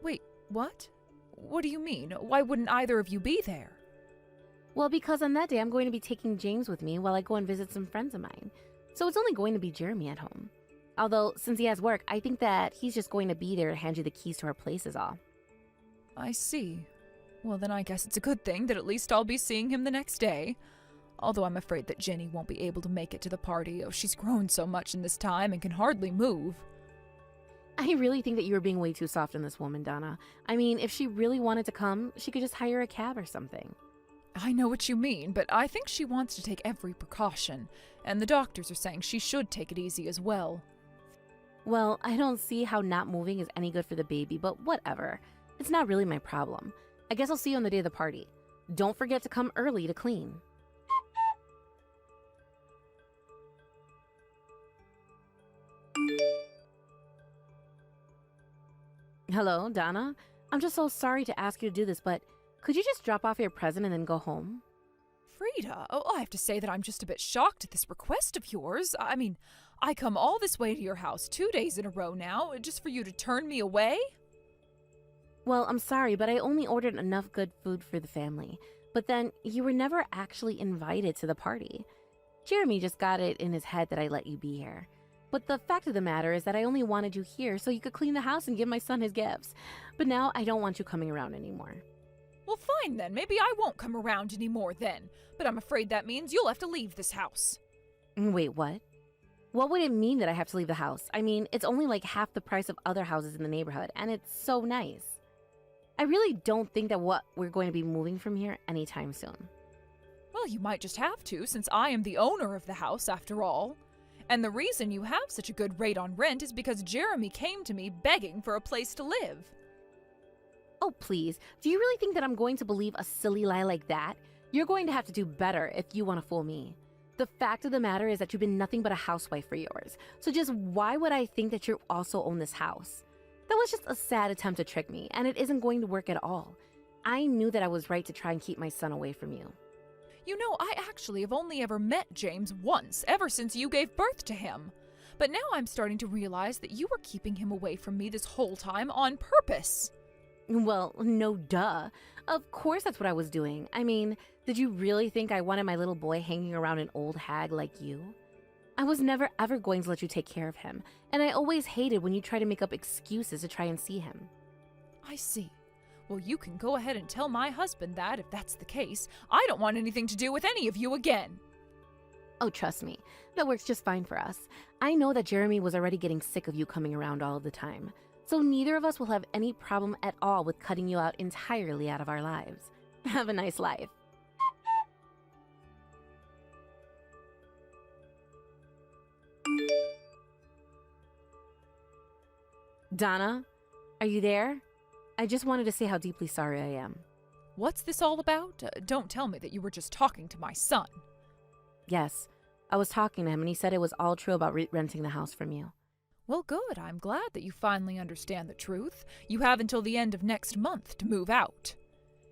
Wait, what? What do you mean? Why wouldn't either of you be there? Well, because on that day I'm going to be taking James with me while I go and visit some friends of mine. So it's only going to be Jeremy at home. Although, since he has work, I think that he's just going to be there to hand you the keys to our place is all. I see. Well, then I guess it's a good thing that at least I'll be seeing him the next day. Although I'm afraid that Jenny won't be able to make it to the party. Oh, she's grown so much in this time and can hardly move. I really think that you were being way too soft on this woman, Donna. I mean, if she really wanted to come, she could just hire a cab or something. I know what you mean, but I think she wants to take every precaution, and the doctors are saying she should take it easy as well. Well, I don't see how not moving is any good for the baby, but whatever. It's not really my problem. I guess I'll see you on the day of the party. Don't forget to come early to clean. Hello, Donna? I'm just so sorry to ask you to do this, but could you just drop off your present and then go home? Frida, I have to say that I'm just a bit shocked at this request of yours. I mean, I come all this way to your house 2 days in a row now, just for you to turn me away? Well, I'm sorry, but I only ordered enough good food for the family. But then you were never actually invited to the party. Jeremy just got it in his head that I let you be here. But the fact of the matter is that I only wanted you here so you could clean the house and give my son his gifts. But now I don't want you coming around anymore. Well, fine then. Maybe I won't come around anymore then. But I'm afraid that means you'll have to leave this house. Wait, what? What would it mean that I have to leave the house? I mean, it's only like half the price of other houses in the neighborhood, and it's so nice. I really don't think that we're going to be moving from here anytime soon. Well, you might just have to, since I am the owner of the house after all. And the reason you have such a good rate on rent is because Jeremy came to me begging for a place to live. Oh, please. Do you really think that I'm going to believe a silly lie like that? You're going to have to do better if you want to fool me. The fact of the matter is that you've been nothing but a housewife for yours. So just why would I think that you also own this house? That was just a sad attempt to trick me, and it isn't going to work at all. I knew that I was right to try and keep my son away from you. You know, I actually have only ever met James once, ever since you gave birth to him. But now I'm starting to realize that you were keeping him away from me this whole time on purpose. Well, no duh. Of course that's what I was doing. I mean, did you really think I wanted my little boy hanging around an old hag like you? I was never ever going to let you take care of him, and I always hated when you try to make up excuses to try and see him. I see. Well, you can go ahead and tell my husband that if that's the case. I don't want anything to do with any of you again. Oh, trust me, that works just fine for us. I know that Jeremy was already getting sick of you coming around all of the time, so neither of us will have any problem at all with cutting you out entirely out of our lives. Have a nice life. Donna, are you there? I just wanted to say how deeply sorry I am. What's this all about? Don't tell me that you were just talking to my son. Yes, I was talking to him and he said it was all true about renting the house from you. Well, good. I'm glad that you finally understand the truth. You have until the end of next month to move out.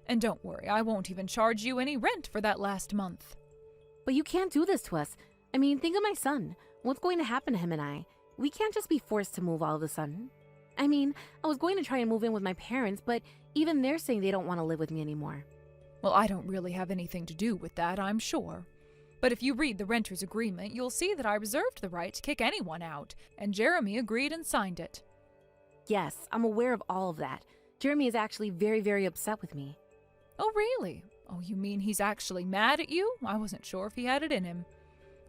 And don't worry, I won't even charge you any rent for that last month. But you can't do this to us. I mean, think of my son. What's going to happen to him and I? We can't just be forced to move all of a sudden. I mean, I was going to try and move in with my parents, but even they're saying they don't want to live with me anymore. Well, I don't really have anything to do with that, I'm sure. But if you read the renter's agreement, you'll see that I reserved the right to kick anyone out, and Jeremy agreed and signed it. Yes, I'm aware of all of that. Jeremy is actually very, very upset with me. Oh, really? Oh, you mean he's actually mad at you? I wasn't sure if he had it in him.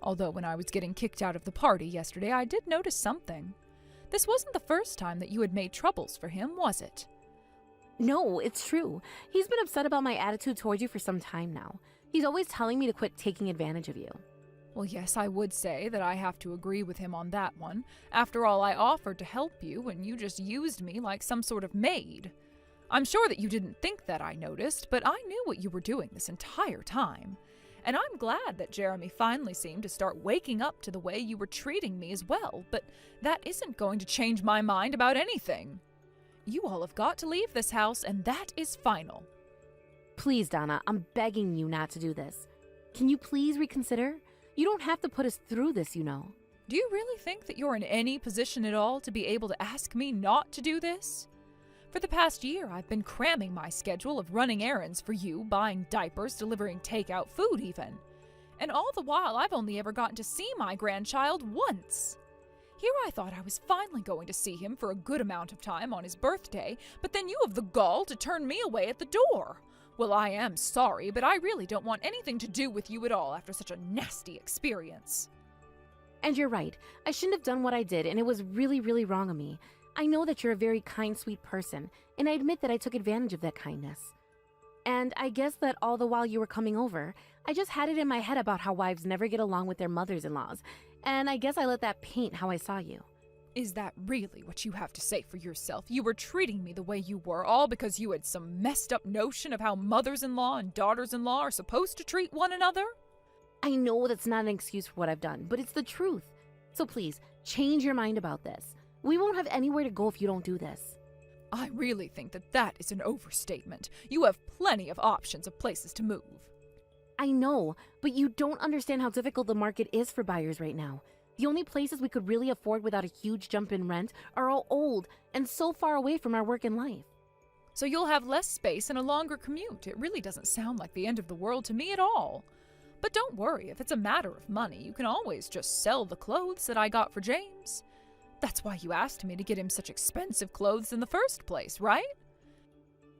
Although when I was getting kicked out of the party yesterday, I did notice something. This wasn't the first time that you had made troubles for him, was it? No, it's true. He's been upset about my attitude towards you for some time now. He's always telling me to quit taking advantage of you. Well, yes, I would say that I have to agree with him on that one. After all, I offered to help you, and you just used me like some sort of maid. I'm sure that you didn't think that I noticed, but I knew what you were doing this entire time. And I'm glad that Jeremy finally seemed to start waking up to the way you were treating me as well, but that isn't going to change my mind about anything. You all have got to leave this house, and that is final. Please, Donna, I'm begging you not to do this. Can you please reconsider? You don't have to put us through this, you know. Do you really think that you're in any position at all to be able to ask me not to do this? For the past year, I've been cramming my schedule of running errands for you, buying diapers, delivering takeout food even. And all the while, I've only ever gotten to see my grandchild once. Here I thought I was finally going to see him for a good amount of time on his birthday, but then you have the gall to turn me away at the door. Well, I am sorry, but I really don't want anything to do with you at all after such a nasty experience. And you're right. I shouldn't have done what I did, and it was really, really wrong of me. I know that you're a very kind, sweet person, and I admit that I took advantage of that kindness. And I guess that all the while you were coming over, I just had it in my head about how wives never get along with their mothers-in-laws, and I guess I let that paint how I saw you. Is that really what you have to say for yourself? You were treating me the way you were, all because you had some messed up notion of how mothers-in-law and daughters-in-law are supposed to treat one another? I know that's not an excuse for what I've done, but it's the truth. So please, change your mind about this. We won't have anywhere to go if you don't do this. I really think that that is an overstatement. You have plenty of options of places to move. I know, but you don't understand how difficult the market is for buyers right now. The only places we could really afford without a huge jump in rent are all old and so far away from our work and life. So you'll have less space and a longer commute. It really doesn't sound like the end of the world to me at all. But don't worry, if it's a matter of money, you can always just sell the clothes that I got for James. That's why you asked me to get him such expensive clothes in the first place, right?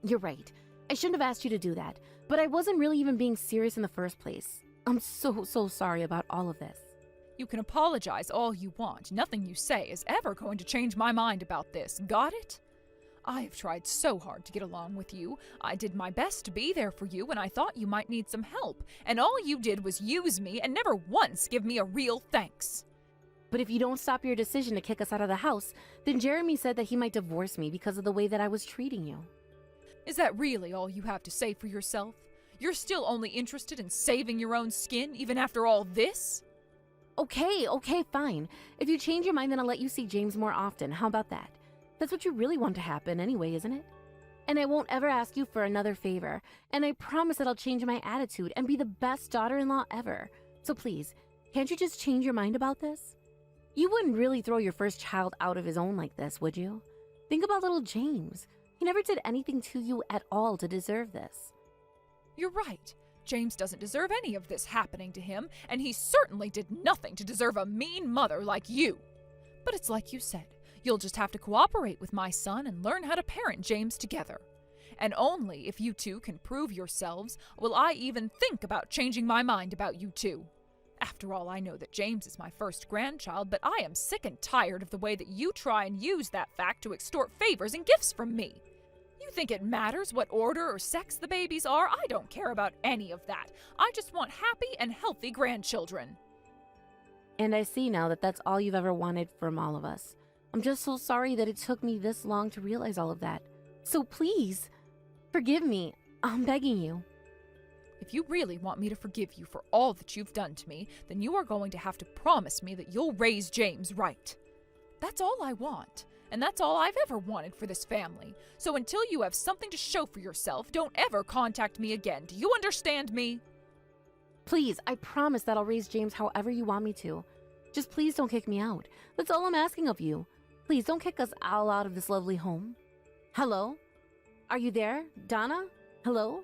You're right. I shouldn't have asked you to do that, but I wasn't really even being serious in the first place. I'm so sorry about all of this. You can apologize all you want. Nothing you say is ever going to change my mind about this. Got it? I have tried so hard to get along with you. I did my best to be there for you when I thought you might need some help, and all you did was use me and never once give me a real thanks. But if you don't stop your decision to kick us out of the house, then Jeremy said that he might divorce me because of the way that I was treating you. Is that really all you have to say for yourself? You're still only interested in saving your own skin, even after all this? Okay, fine. If you change your mind, then I'll let you see James more often. How about that? That's what you really want to happen anyway, isn't it? And I won't ever ask you for another favor. And I promise that I'll change my attitude and be the best daughter-in-law ever. So please, can't you just change your mind about this? You wouldn't really throw your first child out of his own like this, would you? Think about little James. He never did anything to you at all to deserve this. You're right. James doesn't deserve any of this happening to him, and he certainly did nothing to deserve a mean mother like you. But it's like you said, you'll just have to cooperate with my son and learn how to parent James together. And only if you two can prove yourselves will I even think about changing my mind about you two. After all, I know that James is my first grandchild, but I am sick and tired of the way that you try and use that fact to extort favors and gifts from me. You think it matters what order or sex the babies are? I don't care about any of that. I just want happy and healthy grandchildren. And I see now that that's all you've ever wanted from all of us. I'm just so sorry that it took me this long to realize all of that. So please, forgive me. I'm begging you. If you really want me to forgive you for all that you've done to me, then you are going to have to promise me that you'll raise James right. That's all I want. And that's all I've ever wanted for this family. So until you have something to show for yourself, don't ever contact me again. Do you understand me? Please, I promise that I'll raise James however you want me to. Just please don't kick me out. That's all I'm asking of you. Please don't kick us all out of this lovely home. Hello? Are you there? Donna? Hello?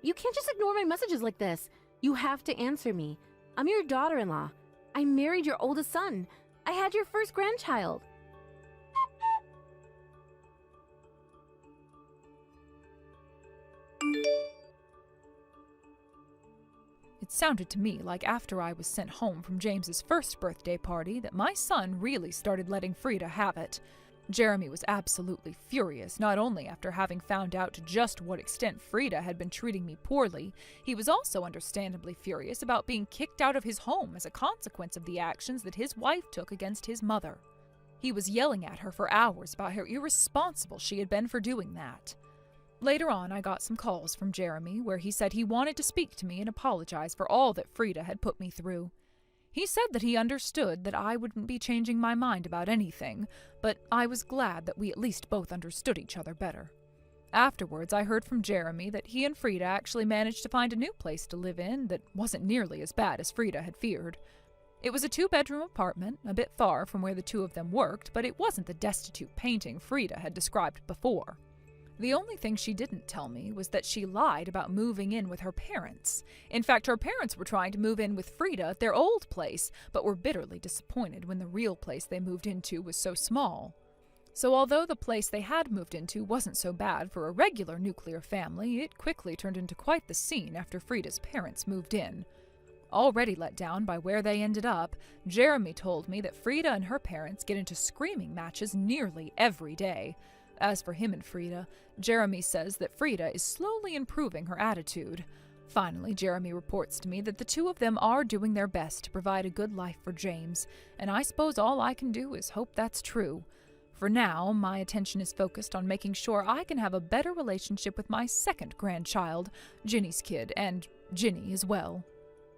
You can't just ignore my messages like this. You have to answer me. I'm your daughter-in-law. I married your oldest son. I had your first grandchild. It sounded to me like after I was sent home from James's first birthday party that my son really started letting Frida have it. Jeremy was absolutely furious, not only after having found out to just what extent Frida had been treating me poorly, he was also understandably furious about being kicked out of his home as a consequence of the actions that his wife took against his mother. He was yelling at her for hours about how irresponsible she had been for doing that. Later on, I got some calls from Jeremy where he said he wanted to speak to me and apologize for all that Frida had put me through. He said that he understood that I wouldn't be changing my mind about anything, but I was glad that we at least both understood each other better. Afterwards, I heard from Jeremy that he and Frida actually managed to find a new place to live in that wasn't nearly as bad as Frida had feared. It was a 2-bedroom apartment, a bit far from where the two of them worked, but it wasn't the destitute painting Frida had described before. The only thing she didn't tell me was that she lied about moving in with her parents. In fact, her parents were trying to move in with Frida at their old place, but were bitterly disappointed when the real place they moved into was so small. So although the place they had moved into wasn't so bad for a regular nuclear family, it quickly turned into quite the scene after Frida's parents moved in. Already let down by where they ended up, Jeremy told me that Frida and her parents get into screaming matches nearly every day. As for him and Frida, Jeremy says that Frida is slowly improving her attitude. Finally, Jeremy reports to me that the two of them are doing their best to provide a good life for James, and I suppose all I can do is hope that's true. For now, my attention is focused on making sure I can have a better relationship with my second grandchild, Ginny's kid, and Ginny as well.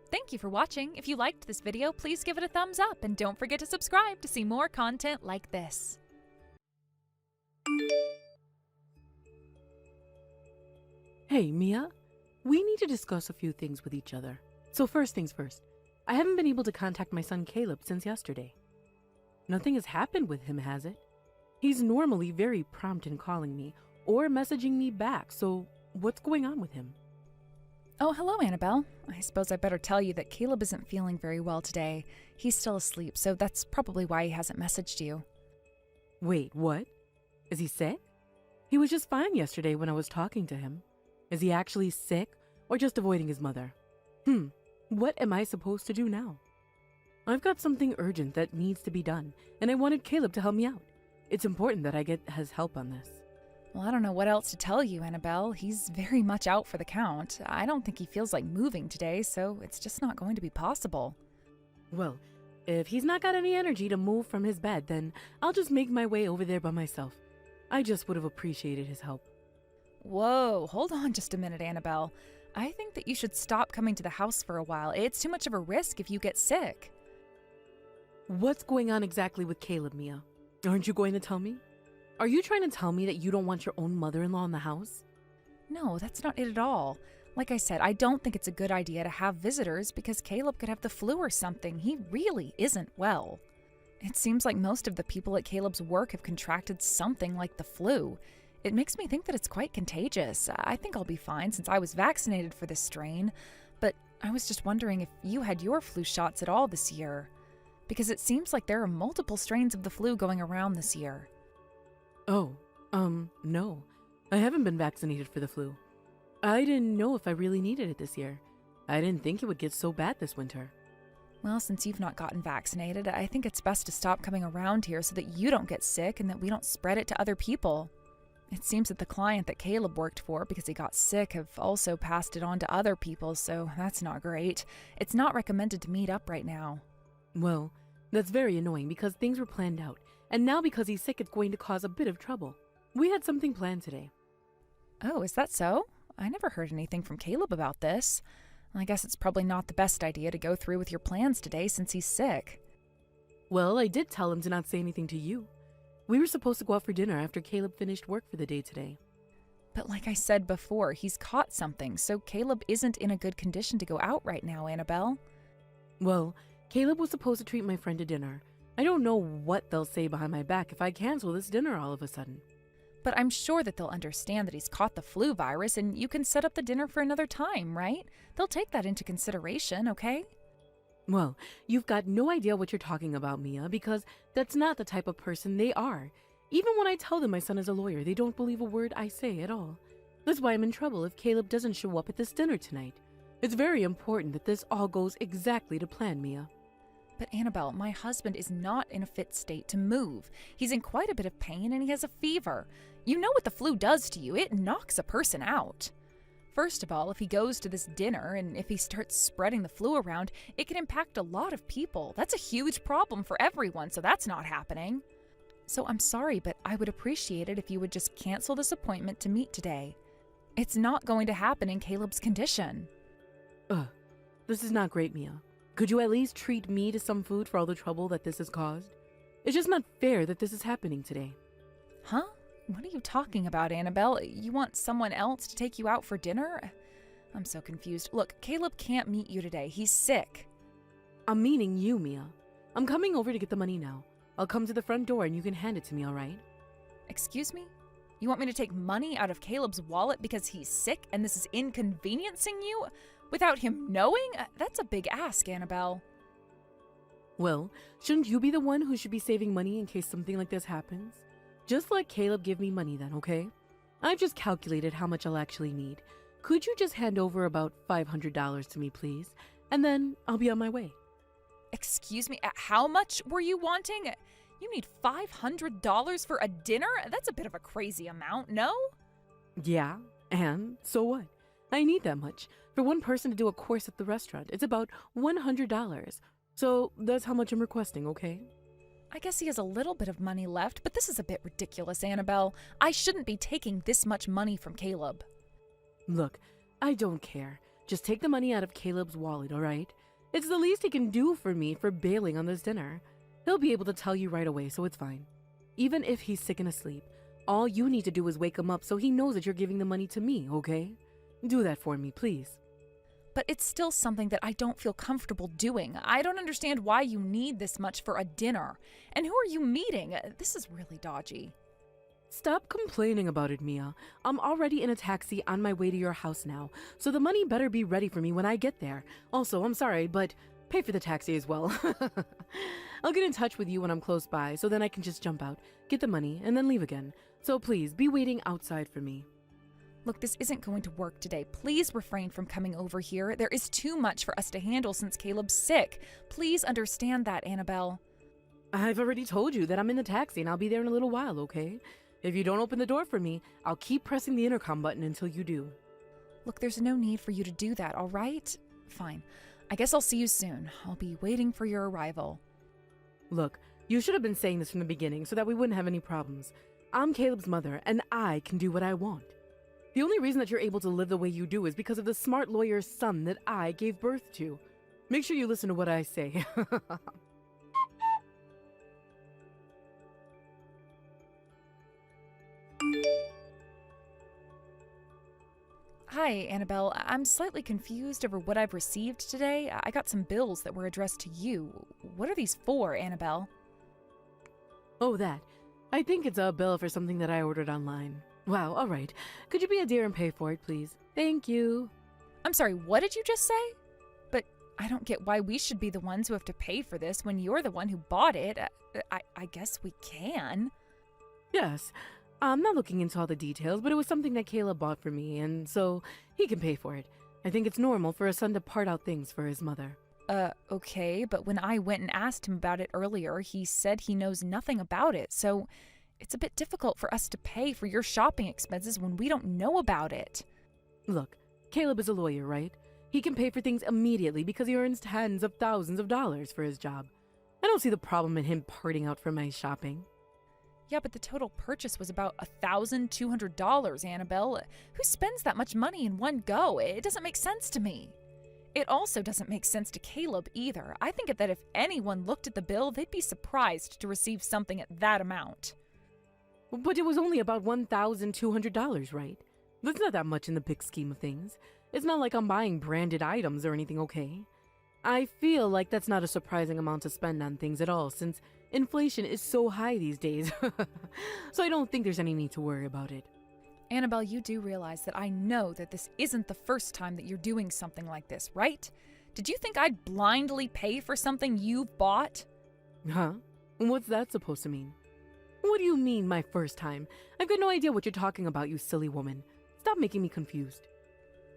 Thank you for watching. If you liked this video, please give it a thumbs up, and don't forget to subscribe to see more content like this. Hey, Mia. We need to discuss a few things with each other. So first things first, I haven't been able to contact my son Caleb since yesterday. Nothing has happened with him, has it? He's normally very prompt in calling me or messaging me back, so what's going on with him? Oh, hello, Annabelle. I suppose I better tell you that Caleb isn't feeling very well today. He's still asleep, so that's probably why he hasn't messaged you. Wait, what? Is he sick? He was just fine yesterday when I was talking to him. Is he actually sick or just avoiding his mother? What am I supposed to do now? I've got something urgent that needs to be done, and I wanted Caleb to help me out. It's important that I get his help on this. Well, I don't know what else to tell you, Annabelle. He's very much out for the count. I don't think he feels like moving today, so it's just not going to be possible. Well, if he's not got any energy to move from his bed, then I'll just make my way over there by myself. I just would have appreciated his help. Whoa, hold on just a minute, Annabelle. I think that you should stop coming to the house for a while. It's too much of a risk if you get sick. What's going on exactly with Caleb, Mia? Aren't you going to tell me? Are you trying to tell me that you don't want your own mother-in-law in the house? No, that's not it at all. Like I said, I don't think it's a good idea to have visitors because Caleb could have the flu or something. He really isn't well. It seems like most of the people at Caleb's work have contracted something like the flu. It makes me think that it's quite contagious. I think I'll be fine since I was vaccinated for this strain, but I was just wondering if you had your flu shots at all this year. Because it seems like there are multiple strains of the flu going around this year. Oh, no. I haven't been vaccinated for the flu. I didn't know if I really needed it this year. I didn't think it would get so bad this winter. Well, since you've not gotten vaccinated, I think it's best to stop coming around here so that you don't get sick and that we don't spread it to other people. It seems that the client that Caleb worked for because he got sick have also passed it on to other people, so that's not great. It's not recommended to meet up right now. Well, that's very annoying because things were planned out, and now because he's sick it's going to cause a bit of trouble. We had something planned today. Oh, is that so? I never heard anything from Caleb about this. I guess it's probably not the best idea to go through with your plans today since he's sick. Well, I did tell him to not say anything to you. We were supposed to go out for dinner after Caleb finished work for the day today. But like I said before, he's caught something, so Caleb isn't in a good condition to go out right now, Annabelle. Well, Caleb was supposed to treat my friend to dinner. I don't know what they'll say behind my back if I cancel this dinner all of a sudden. But I'm sure that they'll understand that he's caught the flu virus and you can set up the dinner for another time, right? They'll take that into consideration, okay? Well, you've got no idea what you're talking about, Mia, because that's not the type of person they are. Even when I tell them my son is a lawyer, they don't believe a word I say at all. That's why I'm in trouble if Caleb doesn't show up at this dinner tonight. It's very important that this all goes exactly to plan, Mia. But Annabelle, my husband is not in a fit state to move. He's in quite a bit of pain and he has a fever. You know what the flu does to you. It knocks a person out. First of all, if he goes to this dinner and if he starts spreading the flu around, it can impact a lot of people. That's a huge problem for everyone, so that's not happening. So I'm sorry, but I would appreciate it if you would just cancel this appointment to meet today. It's not going to happen in Caleb's condition. This is not great, Mia. Could you at least treat me to some food for all the trouble that this has caused? It's just not fair that this is happening today. Huh? What are you talking about, Annabelle? You want someone else to take you out for dinner? I'm so confused. Look, Caleb can't meet you today. He's sick. I'm meaning you, Mia. I'm coming over to get the money now. I'll come to the front door and you can hand it to me, all right? Excuse me? You want me to take money out of Caleb's wallet because he's sick and this is inconveniencing you? Without him knowing? That's a big ask, Annabelle. Well, shouldn't you be the one who should be saving money in case something like this happens? Just let Caleb give me money then, okay? I've just calculated how much I'll actually need. Could you just hand over about $500 to me, please? And then I'll be on my way. Excuse me, how much were you wanting? You need $500 for a dinner? That's a bit of a crazy amount, no? Yeah, and so what? I need that much. For one person to do a course at the restaurant, it's about $100. So that's how much I'm requesting, okay? I guess he has a little bit of money left, but this is a bit ridiculous, Annabelle. I shouldn't be taking this much money from Caleb. Look, I don't care. Just take the money out of Caleb's wallet, all right? It's the least he can do for me for bailing on this dinner. He'll be able to tell you right away, so it's fine. Even if he's sick and asleep, all you need to do is wake him up so he knows that you're giving the money to me, okay? Do that for me, please. But it's still something that I don't feel comfortable doing. I don't understand why you need this much for a dinner. And who are you meeting? This is really dodgy. Stop complaining about it, Mia. I'm already in a taxi on my way to your house now, so the money better be ready for me when I get there. Also, I'm sorry, but pay for the taxi as well. I'll get in touch with you when I'm close by, so then I can just jump out, get the money, and then leave again. So please, be waiting outside for me. Look, this isn't going to work today. Please refrain from coming over here. There is too much for us to handle since Caleb's sick. Please understand that, Annabelle. I've already told you that I'm in the taxi and I'll be there in a little while, okay? If you don't open the door for me, I'll keep pressing the intercom button until you do. Look, there's no need for you to do that, all right? Fine. I guess I'll see you soon. I'll be waiting for your arrival. Look, you should have been saying this from the beginning so that we wouldn't have any problems. I'm Caleb's mother, and I can do what I want. The only reason that you're able to live the way you do is because of the smart lawyer's son that I gave birth to. Make sure you listen to what I say. Hi, Annabelle. I'm slightly confused over what I've received today. I got some bills that were addressed to you. What are these for, Annabelle? Oh, that. I think it's a bill for something that I ordered online. Wow, all right. Could you be a dear and pay for it, please? Thank you. I'm sorry, what did you just say? But I don't get why we should be the ones who have to pay for this when you're the one who bought it. I guess we can. Yes. I'm not looking into all the details, but it was something that Caleb bought for me, and so he can pay for it. I think it's normal for a son to part out things for his mother. Okay, but when I went and asked him about it earlier, he said he knows nothing about it, so it's a bit difficult for us to pay for your shopping expenses when we don't know about it. Look, Caleb is a lawyer, right? He can pay for things immediately because he earns tens of thousands of dollars for his job. I don't see the problem in him parting out for my shopping. Yeah, but the total purchase was about $1,200, Annabelle. Who spends that much money in one go? It doesn't make sense to me. It also doesn't make sense to Caleb either. I think that if anyone looked at the bill, they'd be surprised to receive something at that amount. But it was only about $1,200, right? That's not that much in the big scheme of things. It's not like I'm buying branded items or anything, okay? I feel like that's not a surprising amount to spend on things at all, since inflation is so high these days. So I don't think there's any need to worry about it. Annabelle, you do realize that I know that this isn't the first time that you're doing something like this, right? Did you think I'd blindly pay for something you've bought? Huh? What's that supposed to mean? What do you mean, my first time? I've got no idea what you're talking about, you silly woman. Stop making me confused.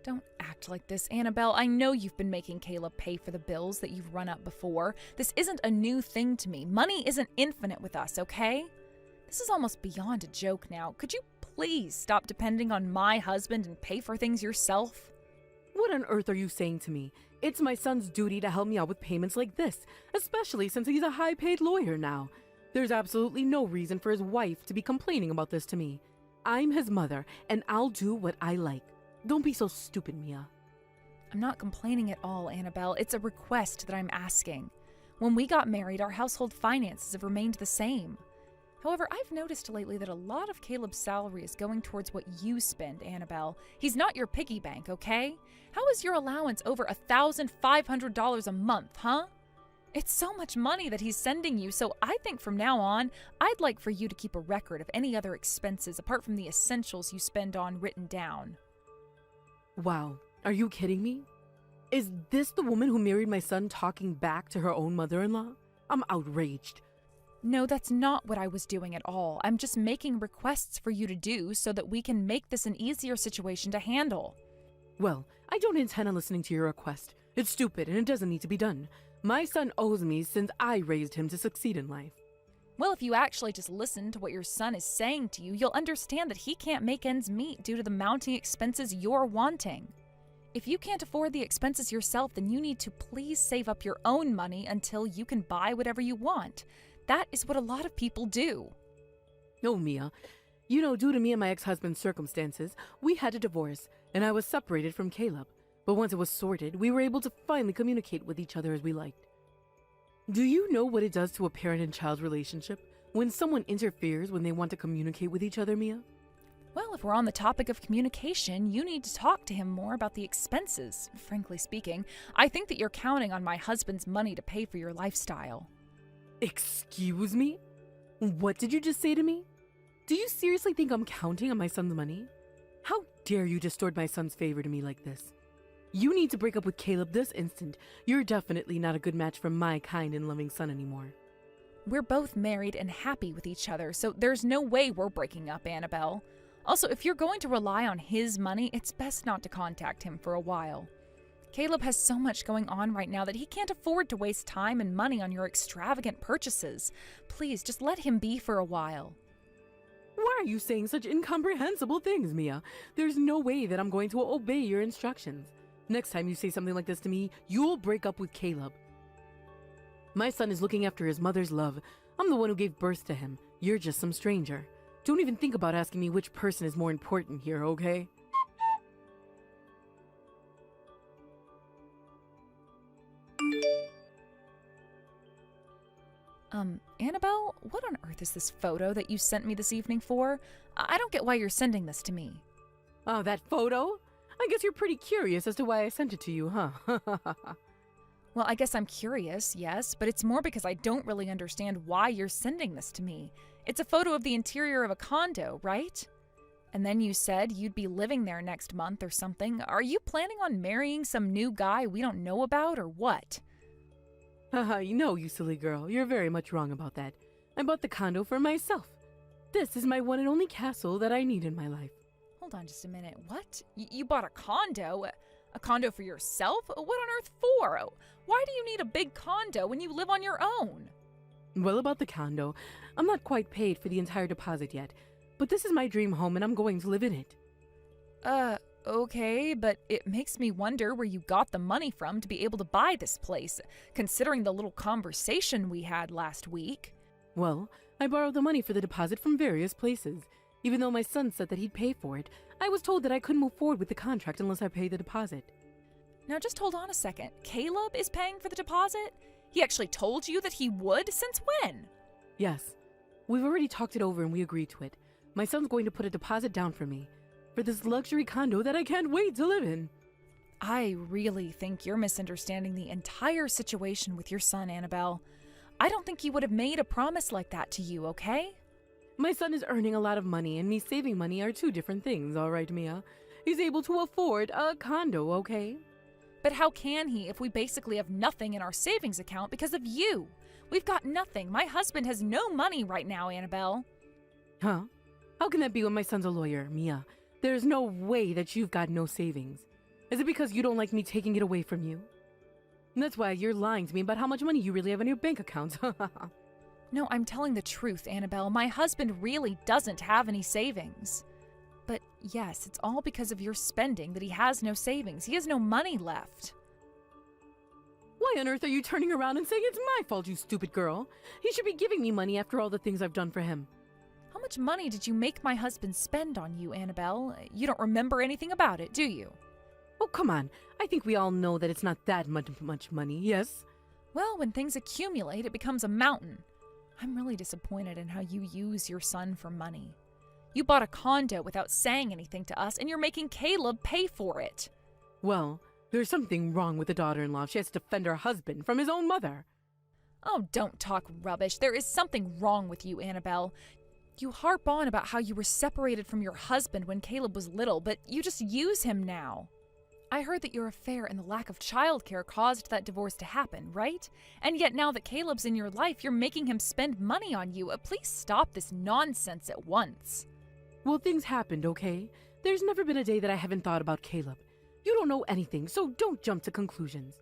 Don't act like this, Annabelle. I know you've been making Caleb pay for the bills that you've run up before. This isn't a new thing to me. Money isn't infinite with us, okay? This is almost beyond a joke now. Could you please stop depending on my husband and pay for things yourself? What on earth are you saying to me? It's my son's duty to help me out with payments like this, especially since he's a high-paid lawyer now. There's absolutely no reason for his wife to be complaining about this to me. I'm his mother, and I'll do what I like. Don't be so stupid, Mia. I'm not complaining at all, Annabelle. It's a request that I'm asking. When we got married, our household finances have remained the same. However, I've noticed lately that a lot of Caleb's salary is going towards what you spend, Annabelle. He's not your piggy bank, okay? How is your allowance over $1,500 a month, huh? It's so much money that he's sending you, so I think from now on, I'd like for you to keep a record of any other expenses apart from the essentials you spend on written down. Wow, are you kidding me? Is this the woman who married my son talking back to her own mother-in-law? I'm outraged. No, that's not what I was doing at all. I'm just making requests for you to do so that we can make this an easier situation to handle. Well, I don't intend on listening to your request. It's stupid and it doesn't need to be done. My son owes me since I raised him to succeed in life. Well, if you actually just listen to what your son is saying to you, you'll understand that he can't make ends meet due to the mounting expenses you're wanting. If you can't afford the expenses yourself, then you need to please save up your own money until you can buy whatever you want. That is what a lot of people do. No, Mia. You know, due to me and my ex-husband's circumstances, we had a divorce, and I was separated from Caleb. But once it was sorted, we were able to finally communicate with each other as we liked. Do you know what it does to a parent and child relationship when someone interferes when they want to communicate with each other, Mia? Well, if we're on the topic of communication, you need to talk to him more about the expenses. Frankly speaking, I think that you're counting on my husband's money to pay for your lifestyle. Excuse me? What did you just say to me? Do you seriously think I'm counting on my son's money? How dare you distort my son's favor to me like this? You need to break up with Caleb this instant. You're definitely not a good match for my kind and loving son anymore. We're both married and happy with each other, so there's no way we're breaking up, Annabelle. Also, if you're going to rely on his money, it's best not to contact him for a while. Caleb has so much going on right now that he can't afford to waste time and money on your extravagant purchases. Please, just let him be for a while. Why are you saying such incomprehensible things, Mia? There's no way that I'm going to obey your instructions. Next time you say something like this to me, you'll break up with Caleb. My son is looking after his mother's love. I'm the one who gave birth to him. You're just some stranger. Don't even think about asking me which person is more important here, okay? Annabelle, what on earth is this photo that you sent me this evening for? I don't get why you're sending this to me. Oh, that photo? I guess you're pretty curious as to why I sent it to you, huh? Well, I guess I'm curious, yes, but it's more because I don't really understand why you're sending this to me. It's a photo of the interior of a condo, right? And then you said you'd be living there next month or something. Are you planning on marrying some new guy we don't know about or what? Haha, no, you silly girl. You're very much wrong about that. I bought the condo for myself. This is my one and only castle that I need in my life. Hold on just a minute. What? You bought a condo? A condo for yourself? What on earth for? Why do you need a big condo when you live on your own? Well, about the condo, I'm not quite paid for the entire deposit yet, but this is my dream home and I'm going to live in it. Okay, but it makes me wonder where you got the money from to be able to buy this place, considering the little conversation we had last week. Well, I borrowed the money for the deposit from various places. Even though my son said that he'd pay for it, I was told that I couldn't move forward with the contract unless I paid the deposit. Now just hold on a second. Caleb is paying for the deposit? He actually told you that he would? Since when? Yes. We've already talked it over and we agreed to it. My son's going to put a deposit down for me, for this luxury condo that I can't wait to live in. I really think you're misunderstanding the entire situation with your son, Annabelle. I don't think he would have made a promise like that to you, okay? My son is earning a lot of money and me saving money are two different things, all right, Mia? He's able to afford a condo, okay? But how can he if we basically have nothing in our savings account because of you? We've got nothing. My husband has no money right now, Annabelle. Huh? How can that be when my son's a lawyer, Mia? There's no way that you've got no savings. Is it because you don't like me taking it away from you? And that's why you're lying to me about how much money you really have in your bank account. No, I'm telling the truth, Annabelle. My husband really doesn't have any savings. But yes, it's all because of your spending that he has no savings. He has no money left. Why on earth are you turning around and saying it's my fault, you stupid girl? He should be giving me money after all the things I've done for him. How much money did you make my husband spend on you, Annabelle? You don't remember anything about it, do you? Oh, come on. I think we all know that it's not that much money, yes? Well, when things accumulate, it becomes a mountain. I'm really disappointed in how you use your son for money. You bought a condo without saying anything to us, and you're making Caleb pay for it. Well, there's something wrong with the daughter-in-law. She has to defend her husband from his own mother. Oh, don't talk rubbish. There is something wrong with you, Annabelle. You harp on about how you were separated from your husband when Caleb was little, but you just use him now. I heard that your affair and the lack of childcare caused that divorce to happen, right? And yet now that Caleb's in your life, you're making him spend money on you. Please stop this nonsense at once. Well, things happened, okay? There's never been a day that I haven't thought about Caleb. You don't know anything, so don't jump to conclusions.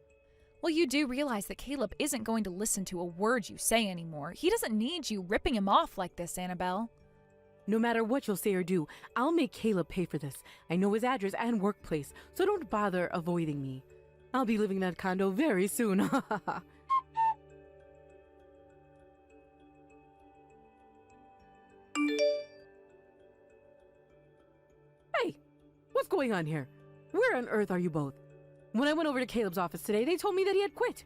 Well, you do realize that Caleb isn't going to listen to a word you say anymore. He doesn't need you ripping him off like this, Annabelle. No matter what you'll say or do, I'll make Caleb pay for this. I know his address and workplace, so don't bother avoiding me. I'll be living in that condo very soon. Hey, what's going on here? Where on earth are you both? When I went over to Caleb's office today, they told me that he had quit.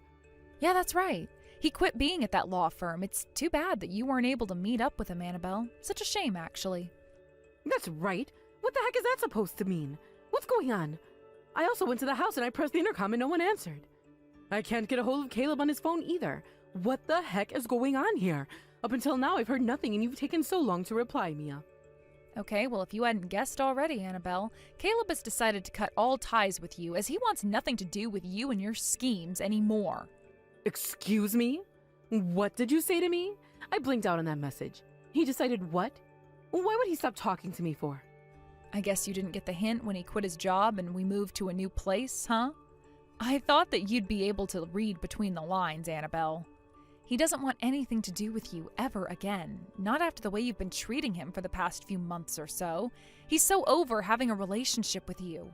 Yeah, that's right. He quit being at that law firm. It's too bad that you weren't able to meet up with him, Annabelle. Such a shame, actually. That's right. What the heck is that supposed to mean? What's going on? I also went to the house and I pressed the intercom and no one answered. I can't get a hold of Caleb on his phone either. What the heck is going on here? Up until now, I've heard nothing and you've taken so long to reply, Mia. Okay, well, if you hadn't guessed already, Annabelle, Caleb has decided to cut all ties with you as he wants nothing to do with you and your schemes anymore. Excuse me? What did you say to me? I blinked out on that message. He decided what? Why would he stop talking to me for? I guess you didn't get the hint when he quit his job and we moved to a new place, huh? I thought that you'd be able to read between the lines, Annabelle. He doesn't want anything to do with you ever again, not after the way you've been treating him for the past few months or so. He's so over having a relationship with you.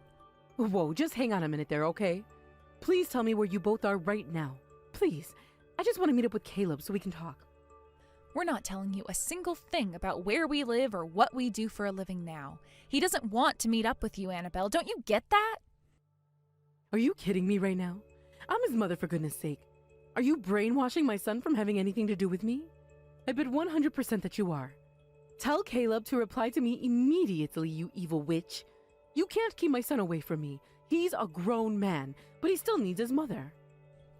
Whoa, just hang on a minute there, okay? Please tell me where you both are right now. Please. I just want to meet up with Caleb so we can talk. We're not telling you a single thing about where we live or what we do for a living now. He doesn't want to meet up with you, Annabelle. Don't you get that? Are you kidding me right now? I'm his mother, for goodness sake. Are you brainwashing my son from having anything to do with me? I bet 100% that you are. Tell Caleb to reply to me immediately, you evil witch. You can't keep my son away from me. He's a grown man, but he still needs his mother.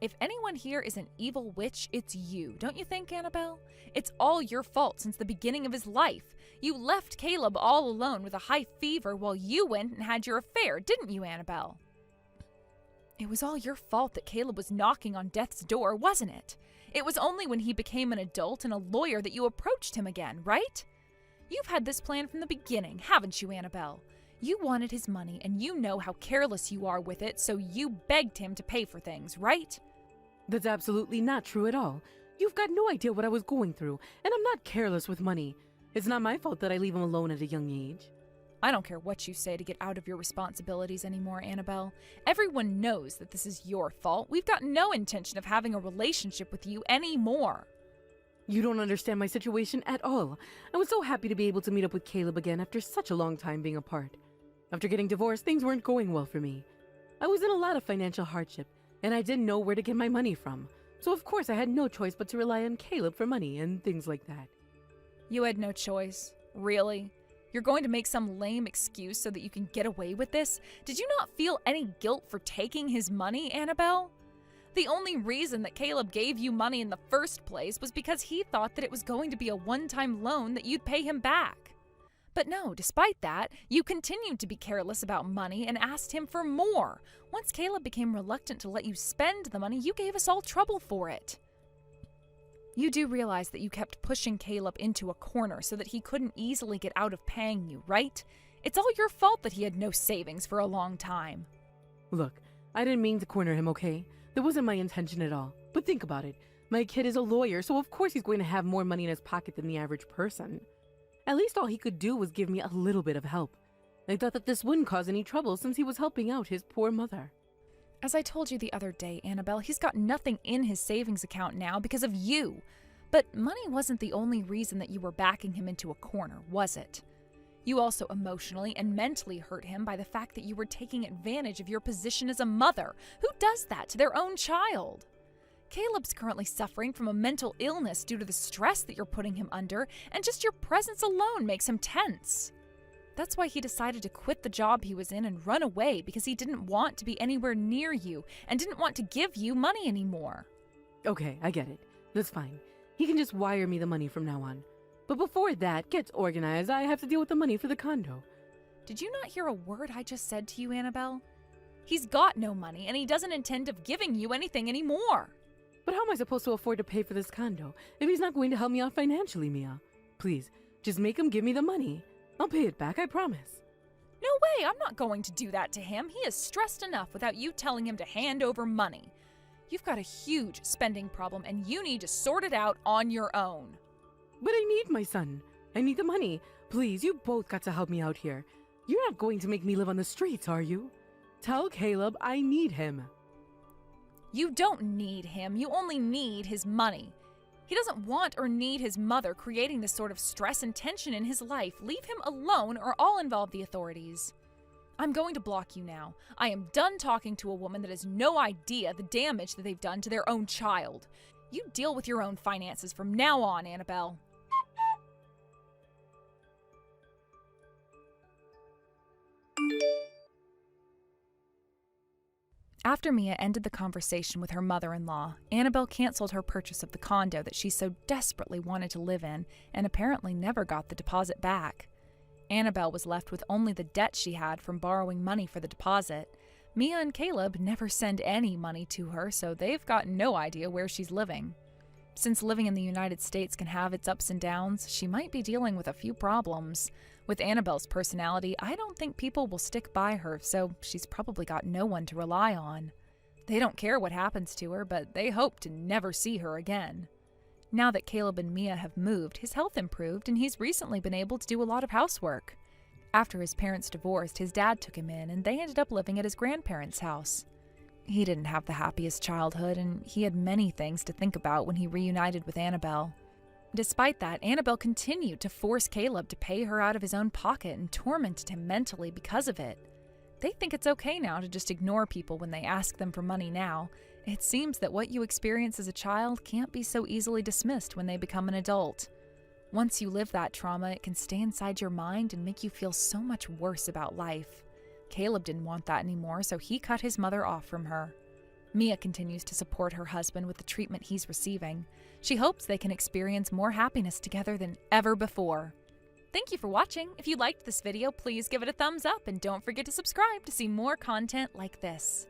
If anyone here is an evil witch, it's you, don't you think, Annabelle? It's all your fault since the beginning of his life. You left Caleb all alone with a high fever while you went and had your affair, didn't you, Annabelle? It was all your fault that Caleb was knocking on death's door, wasn't it? It was only when he became an adult and a lawyer that you approached him again, right? You've had this plan from the beginning, haven't you, Annabelle? You wanted his money and you know how careless you are with it, so you begged him to pay for things, right? That's absolutely not true at all. You've got no idea what I was going through, and I'm not careless with money. It's not my fault that I leave him alone at a young age. I don't care what you say to get out of your responsibilities anymore, Annabelle. Everyone knows that this is your fault. We've got no intention of having a relationship with you anymore. You don't understand my situation at all. I was so happy to be able to meet up with Caleb again after such a long time being apart. After getting divorced, things weren't going well for me. I was in a lot of financial hardship, and I didn't know where to get my money from. So of course I had no choice but to rely on Caleb for money and things like that. You had no choice? Really? You're going to make some lame excuse so that you can get away with this? Did you not feel any guilt for taking his money, Annabelle? The only reason that Caleb gave you money in the first place was because he thought that it was going to be a one-time loan that you'd pay him back. But no, despite that, you continued to be careless about money and asked him for more. Once Caleb became reluctant to let you spend the money, you gave us all trouble for it. You do realize that you kept pushing Caleb into a corner so that he couldn't easily get out of paying you, right? It's all your fault that he had no savings for a long time. Look, I didn't mean to corner him, okay? That wasn't my intention at all. But think about it. My kid is a lawyer, so of course he's going to have more money in his pocket than the average person. At least all he could do was give me a little bit of help. I thought that this wouldn't cause any trouble since he was helping out his poor mother. As I told you the other day, Annabelle, he's got nothing in his savings account now because of you. But money wasn't the only reason that you were backing him into a corner, was it? You also emotionally and mentally hurt him by the fact that you were taking advantage of your position as a mother. Who does that to their own child? Caleb's currently suffering from a mental illness due to the stress that you're putting him under, and just your presence alone makes him tense. That's why he decided to quit the job he was in and run away, because he didn't want to be anywhere near you and didn't want to give you money anymore. Okay, I get it. That's fine. He can just wire me the money from now on. But before that gets organized, I have to deal with the money for the condo. Did you not hear a word I just said to you, Annabelle? He's got no money, and he doesn't intend of giving you anything anymore. But how am I supposed to afford to pay for this condo if he's not going to help me out financially, Mia? Please, just make him give me the money. I'll pay it back, I promise. No way, I'm not going to do that to him. He is stressed enough without you telling him to hand over money. You've got a huge spending problem, and you need to sort it out on your own. But I need my son. I need the money. Please, you both got to help me out here. You're not going to make me live on the streets, are you? Tell Caleb I need him. You don't need him. You only need his money. He doesn't want or need his mother creating this sort of stress and tension in his life. Leave him alone or I'll involve the authorities. I'm going to block you now. I am done talking to a woman that has no idea the damage that they've done to their own child. You deal with your own finances from now on, Annabelle. After Mia ended the conversation with her mother-in-law, Annabelle canceled her purchase of the condo that she so desperately wanted to live in and apparently never got the deposit back. Annabelle was left with only the debt she had from borrowing money for the deposit. Mia and Caleb never send any money to her, so they've got no idea where she's living. Since living in the United States can have its ups and downs, she might be dealing with a few problems. With Annabelle's personality, I don't think people will stick by her, so she's probably got no one to rely on. They don't care what happens to her, but they hope to never see her again. Now that Caleb and Mia have moved, his health improved and he's recently been able to do a lot of housework. After his parents divorced, his dad took him in and they ended up living at his grandparents' house. He didn't have the happiest childhood and he had many things to think about when he reunited with Annabelle. Despite that, Annabelle continued to force Caleb to pay her out of his own pocket and tormented him mentally because of it. They think it's okay now to just ignore people when they ask them for money now. It seems that what you experience as a child can't be so easily dismissed when they become an adult. Once you live that trauma, it can stay inside your mind and make you feel so much worse about life. Caleb didn't want that anymore, so he cut his mother off from her. Mia continues to support her husband with the treatment he's receiving. She hopes they can experience more happiness together than ever before. Thank you for watching. If you liked this video, please give it a thumbs up and don't forget to subscribe to see more content like this.